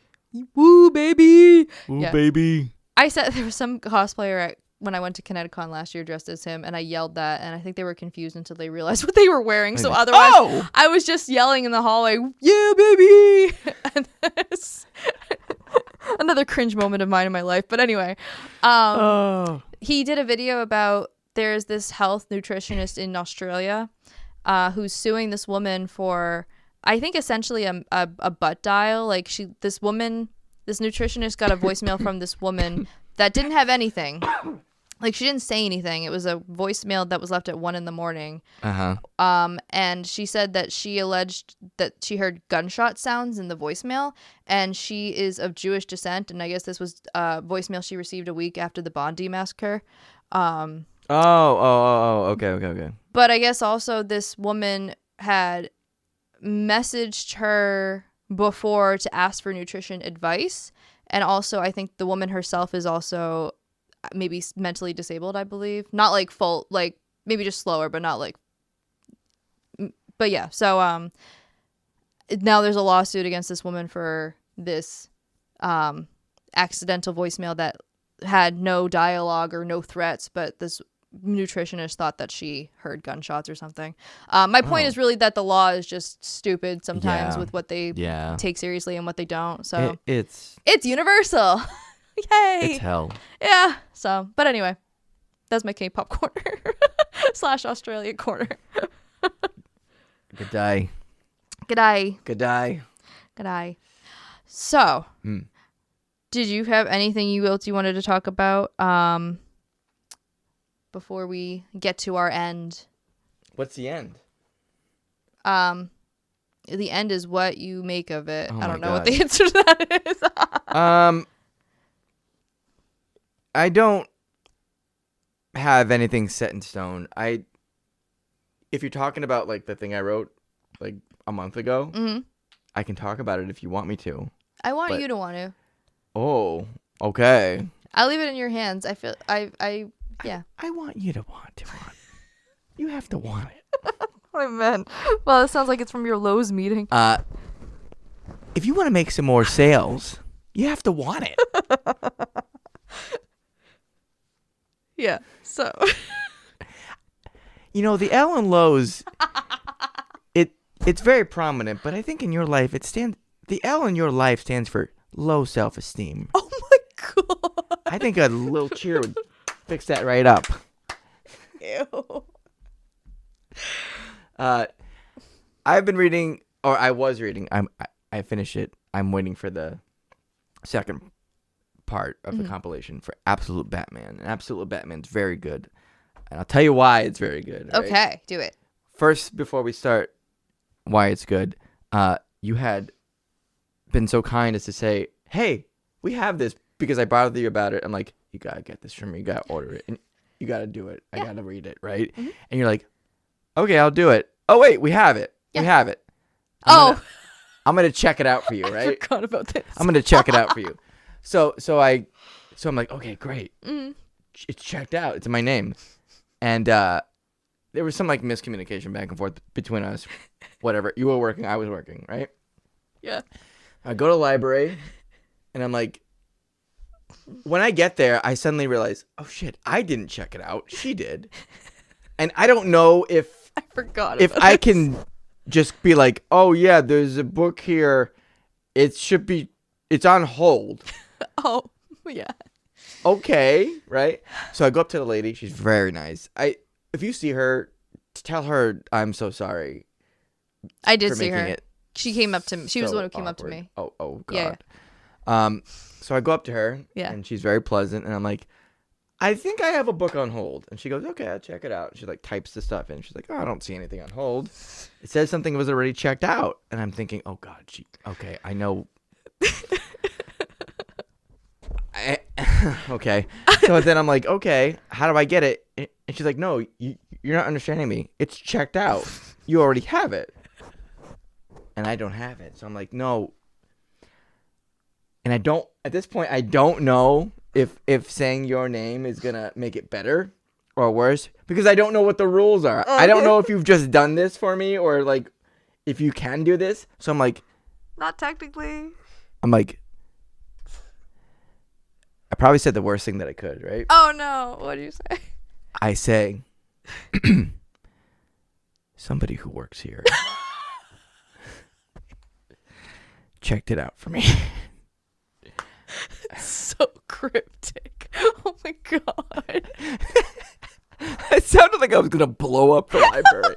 Woo, baby. Woo, baby. I said there was some cosplayer when I went to ConnectiCon last year dressed as him, and I yelled that, and I think they were confused until they realized what they were wearing. So otherwise, I was just yelling in the hallway, yeah, baby. And another cringe moment of mine in my life. But anyway, he did a video about there's this health nutritionist in Australia who's suing this woman for, I think, essentially a butt dial. Like this nutritionist got a voicemail from this woman that didn't have anything. Like, she didn't say anything. It was a voicemail that was left at 1 a.m. And she said that she alleged that she heard gunshot sounds in the voicemail, and she is of Jewish descent. And I guess this was a voicemail she received a week after the Bondi massacre. Okay. But I guess also this woman had messaged her before to ask for nutrition advice, and also I think the woman herself is also maybe mentally disabled, I believe. Not like full, like maybe just slower, but not like, but yeah. So now there's a lawsuit against this woman for this accidental voicemail that had no dialogue or no threats, but this nutritionist thought that she heard gunshots or something. My point is really that the law is just stupid sometimes with what they take seriously and what they don't. So it's universal. Yay! It's hell. Yeah. So, but anyway, that's my K-pop corner / Australia corner. Good day. So, did you have anything else you wanted to talk about before we get to our end? What's the end? The end is what you make of it. I don't know what the answer to that is. I don't have anything set in stone. If you're talking about like the thing I wrote like a month ago, I can talk about it if you want me to. I want you to want to. Oh, okay. I'll leave it in your hands. I feel yeah. I want you to want to. You have to want it. Oh man. Well, it sounds like it's from your Lowe's meeting. If you want to make some more sales, you have to want it. Yeah. So. The L in Lowe's, it's very prominent, but I think in your life the L in your life stands for low self-esteem. Oh my god. I think a little cheer would fix that right up. Ew. I've been reading, or I was reading. I finished it. I'm waiting for the second part of the compilation for Absolute Batman. And Absolute Batman's very good, and I'll tell you why it's very good. Right? Okay, do it. First, before we start, why it's good. You had been so kind as to say, "Hey, we have this," because I bothered you about it. I'm like, "You gotta get this from me. You gotta order it, and you gotta do it. I gotta read it, right?" Mm-hmm. And you're like, "Okay, I'll do it." Oh wait, we have it. Yeah. We have it. I'm gonna check it out for you, right? I forgot about this. I'm gonna check it out for you. So I'm like, okay, great. Mm-hmm. It's checked out. It's in my name, and there was some like miscommunication back and forth between us. Whatever. You were working, I was working, right? Yeah. I go to the library, and I'm like, when I get there, I suddenly realize, oh shit, I didn't check it out. She did, and I don't know if I forgot. if about I this. can just be like, oh yeah, there's a book here. It's on hold. Oh, yeah. Okay, right? So I go up to the lady. She's very nice. If you see her, tell her I'm so sorry. I did for see making her. it She came up to me. She was so the one who came up to awkward. me. Oh Yeah, God. So I go up to her. Yeah. And she's very pleasant, and I'm like, I think I have a book on hold. And she goes, okay, I'll check it out. She like types the stuff in. She's like, oh, I don't see anything on hold. It says something was already checked out. And I'm thinking, oh God, okay, I know. Okay. So then I'm like, okay, how do I get it? And she's like, no, you're not understanding me. It's checked out. You already have it. And I don't have it. So I'm like, no. And at this point, I don't know if saying your name is going to make it better or worse, because I don't know what the rules are. I don't know if you've just done this for me or like if you can do this. So I'm like, not technically. I'm like, I probably said the worst thing that I could, right? Oh no! What do you say? I say, somebody who works here checked it out for me. So cryptic. Oh my God. It sounded like I was gonna blow up the library.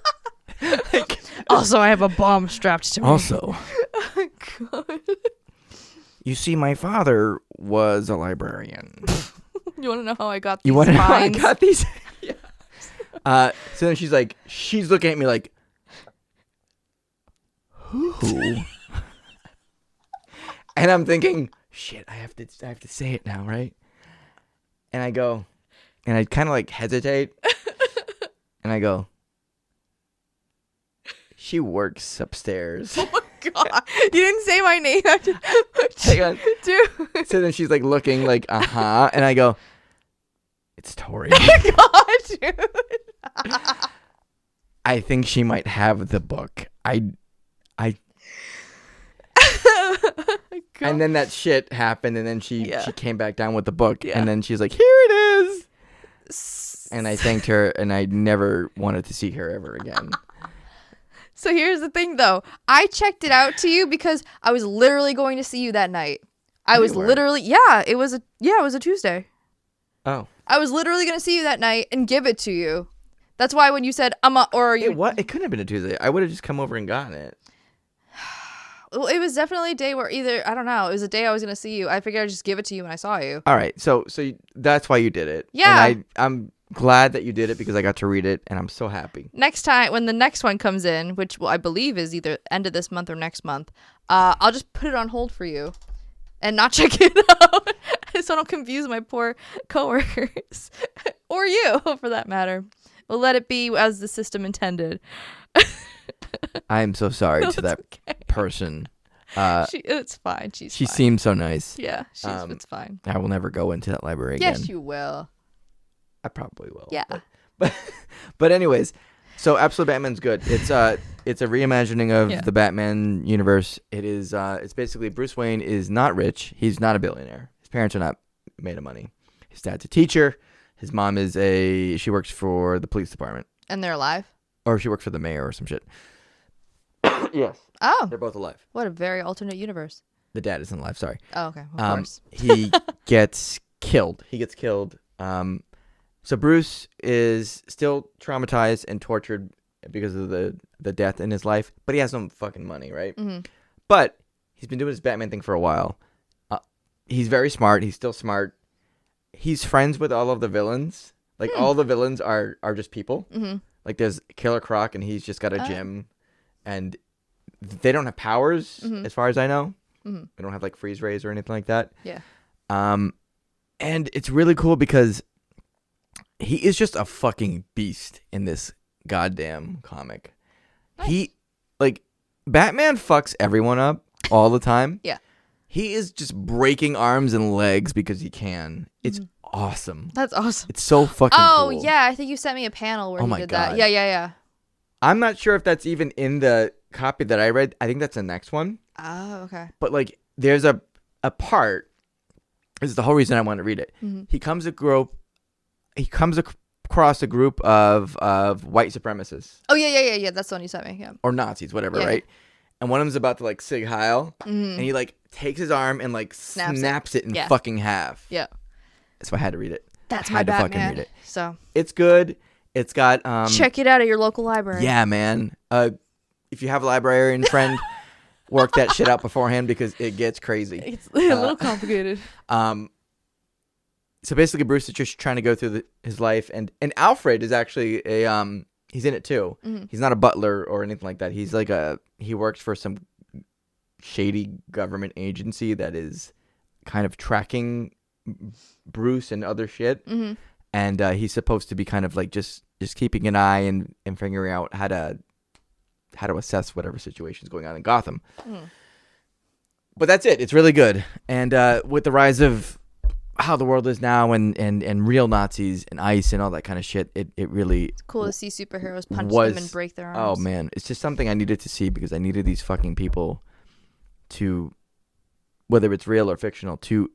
Like, Also, I have a bomb strapped to me. also, Oh my God. you see, my father was a librarian. You want to know how I got these You want to know how I spines? got these? Yeah. So then she's looking at me like, who? And I'm thinking, shit, I have to say it now, right? And I go, and I kind of like hesitate, and I go, she works upstairs. Oh my God. You didn't say my name. Hang on. Dude. So then she's like looking like, uh-huh, and I go, it's Tory. God, dude. I think she might have the book. God. And then that shit happened, and then she came back down with the book, Yeah. and then she's like, here it is. And I thanked her, and I never wanted to see her ever again. So here's the thing, though. I checked it out to you because I was literally going to see you that night. I was were? literally, it was a Tuesday. Oh. I was literally going to see you that night and give it to you. That's why when you said, It couldn't have been a Tuesday. I would have just come over and gotten it. Well, it was definitely a day where I don't know, it was a day I was going to see you. I figured I'd just give it to you when I saw you. All right. So that's why you did it. Yeah. And I'm glad that you did it because I got to read it, and I'm so happy. Next time, when the next one comes in, which I believe is either end of this month or next month, I'll just put it on hold for you and not check it out so I don't confuse my poor coworkers or you, for that matter. We'll let it be as the system intended. I am so sorry No, to that it's okay. person. It's fine. She fine. Seems so nice. Yeah, it's fine. I will never go into that library again. Yes, you will. I probably will. Yeah. But anyways, so Absolute Batman's good. It's a reimagining of the Batman universe. It is it's basically Bruce Wayne is not rich. He's not a billionaire. His parents are not made of money. His dad's a teacher. His mom is she works for the police department. And they're alive? Or she works for the mayor or some shit. Yes. Oh. They're both alive. What a very alternate universe. The dad isn't alive, sorry. Oh, okay. Of course. He gets killed. So Bruce is still traumatized and tortured because of the death in his life, but he has no fucking money, right? Mm-hmm. But he's been doing his Batman thing for a while. He's very smart. He's still smart. He's friends with all of the villains. Like, all the villains are just people. Mm-hmm. Like, there's Killer Croc, and he's just got a gym. And they don't have powers, as far as I know. Mm-hmm. They don't have, like, freeze rays or anything like that. Yeah. And it's really cool because he is just a fucking beast in this goddamn comic. Nice. Batman fucks everyone up all the time. Yeah. He is just breaking arms and legs because he can. It's awesome. That's awesome. It's so fucking cool. Oh, yeah. I think you sent me a panel where he did that. God. Yeah. I'm not sure if that's even in the copy that I read. I think that's the next one. Oh, okay. But, like, there's a part. This is the whole reason I want to read it. Mm-hmm. He comes across a group of white supremacists. Oh, yeah. That's the one you sent me. Yeah. Or Nazis, whatever, Yeah. right? And one of them's about to, like, Sig Heil. Mm-hmm. And he, like, takes his arm and, like, snaps it in Yeah. fucking half. Yeah. So I had to read it. That's I my had to Batman. fucking read it. So It's good. It's got check it out at your local library. Yeah, man. If you have a librarian friend, work that shit out beforehand because it gets crazy. It's a little complicated. So basically, Bruce is just trying to go through his life, and Alfred is actually he's in it too. Mm-hmm. He's not a butler or anything like that. He's like he works for some shady government agency that is kind of tracking Bruce and other shit. Mm-hmm. And he's supposed to be kind of like just keeping an eye and figuring out how to assess whatever situation's going on in Gotham. Mm. But that's it. It's really good. And with the rise of how the world is now and real Nazis and ICE and all that kind of shit, it really... It's cool to see superheroes punch them and break their arms. Oh, man. It's just something I needed to see because I needed these fucking people to, whether it's real or fictional, to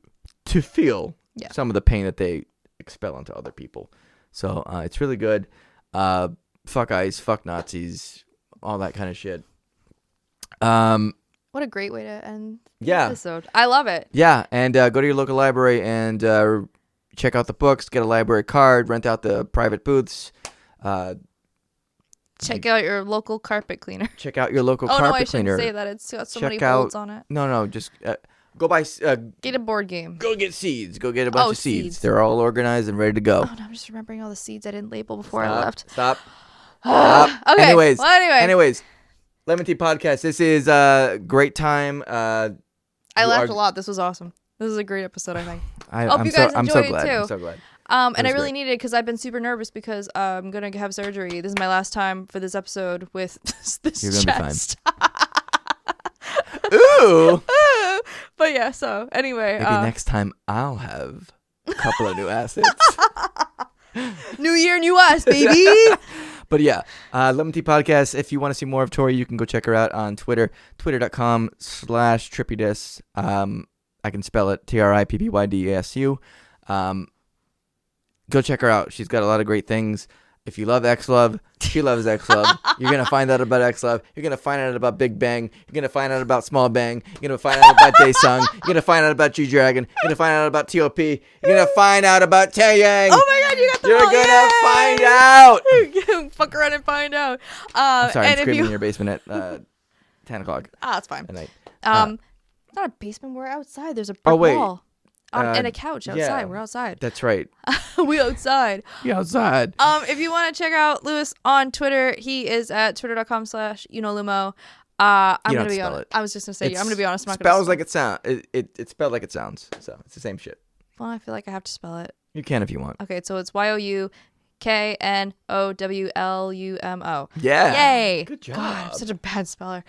feel some of the pain that they expel onto other people. So it's really good. Fuck ICE, fuck Nazis, all that kind of shit. What a great way to end the Yeah. episode. I love it. Yeah, and go to your local library and check out the books, get a library card, rent out the private booths. Check out your local carpet cleaner. Check out your local Oh, carpet no, I shouldn't cleaner. say that. It's got so Check many out- bolts on it. No, just go buy. Get a board game. Go get seeds. Go get a bunch of seeds. Seeds. They're all organized and ready to go. Oh, no, I'm just remembering all the seeds I didn't label before I left. Stop. Okay. Anyways. Well, Anyways. LEM'n'TEA podcast. This is a great time. I laughed a lot. This was awesome. This is a great episode, I think. I'm you so guys enjoyed it glad. too. I'm so glad. And I was really great. needed it because I've been super nervous because I'm going to have surgery. This is my last time for this episode with this You're gonna chest. be fine. Ooh. But yeah, so anyway. Maybe next time I'll have a couple of new assets. New year, new us, baby. But yeah, LEM'n'TEA podcast. If you want to see more of Tory, you can go check her out on Twitter, twitter.com/trippydis. I can spell it TRIPPYDASU. Go check her out. She's got a lot of great things. If you love X-Love, she loves X-Love. You're going to find out about X-Love. You're going to find out about Big Bang. You're going to find out about Small Bang. You're going to find out about Daesung. You're going to find out about G-Dragon. You're going to find out about T.O.P. You're going to find out about Taeyang. Oh my God, you got the You're going to find out. Fuck around and find out. I'm sorry, I'm and if screaming you... in your basement at 10 o'clock That's fine. at night. Not a basement. We're outside. There's a brick Oh, wait. wall. And a couch outside. yeah. We're outside. That's right. We outside. You outside. If you want to check out Lewis on Twitter, he is at twitter.com/unolumo. I'm You gonna don't be spell honest. it. I was just gonna say, I'm gonna be honest. I'm not Spells gonna like it sounds. It's spelled like it sounds. So it's the same shit. Well, I feel like I have to spell it. You can if you want. Okay, so it's YOUKNOWLUMO. Yeah. Yay! Good job. God, I'm such a bad speller.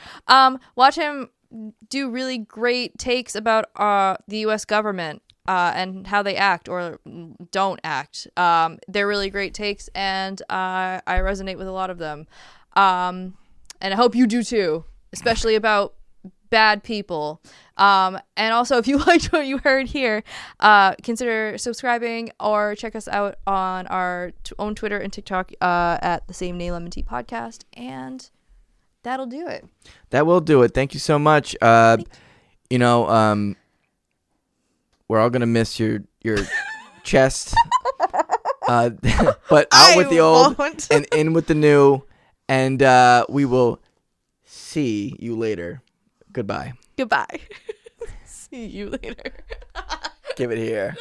Watch him do really great takes about the U.S. government and how they act or don't act. They're really great takes, and I resonate with a lot of them. And I hope you do too, especially about bad people. And also, if you liked what you heard here, consider subscribing or check us out on our own Twitter and TikTok at the same name, LEM'n'TEA podcast. And that'll do it. That will do it. Thank you so much. You know, we're all gonna miss your chest But out with the old won't. and in with the new, and we will see you later. Goodbye. Goodbye. See you later. Give it here.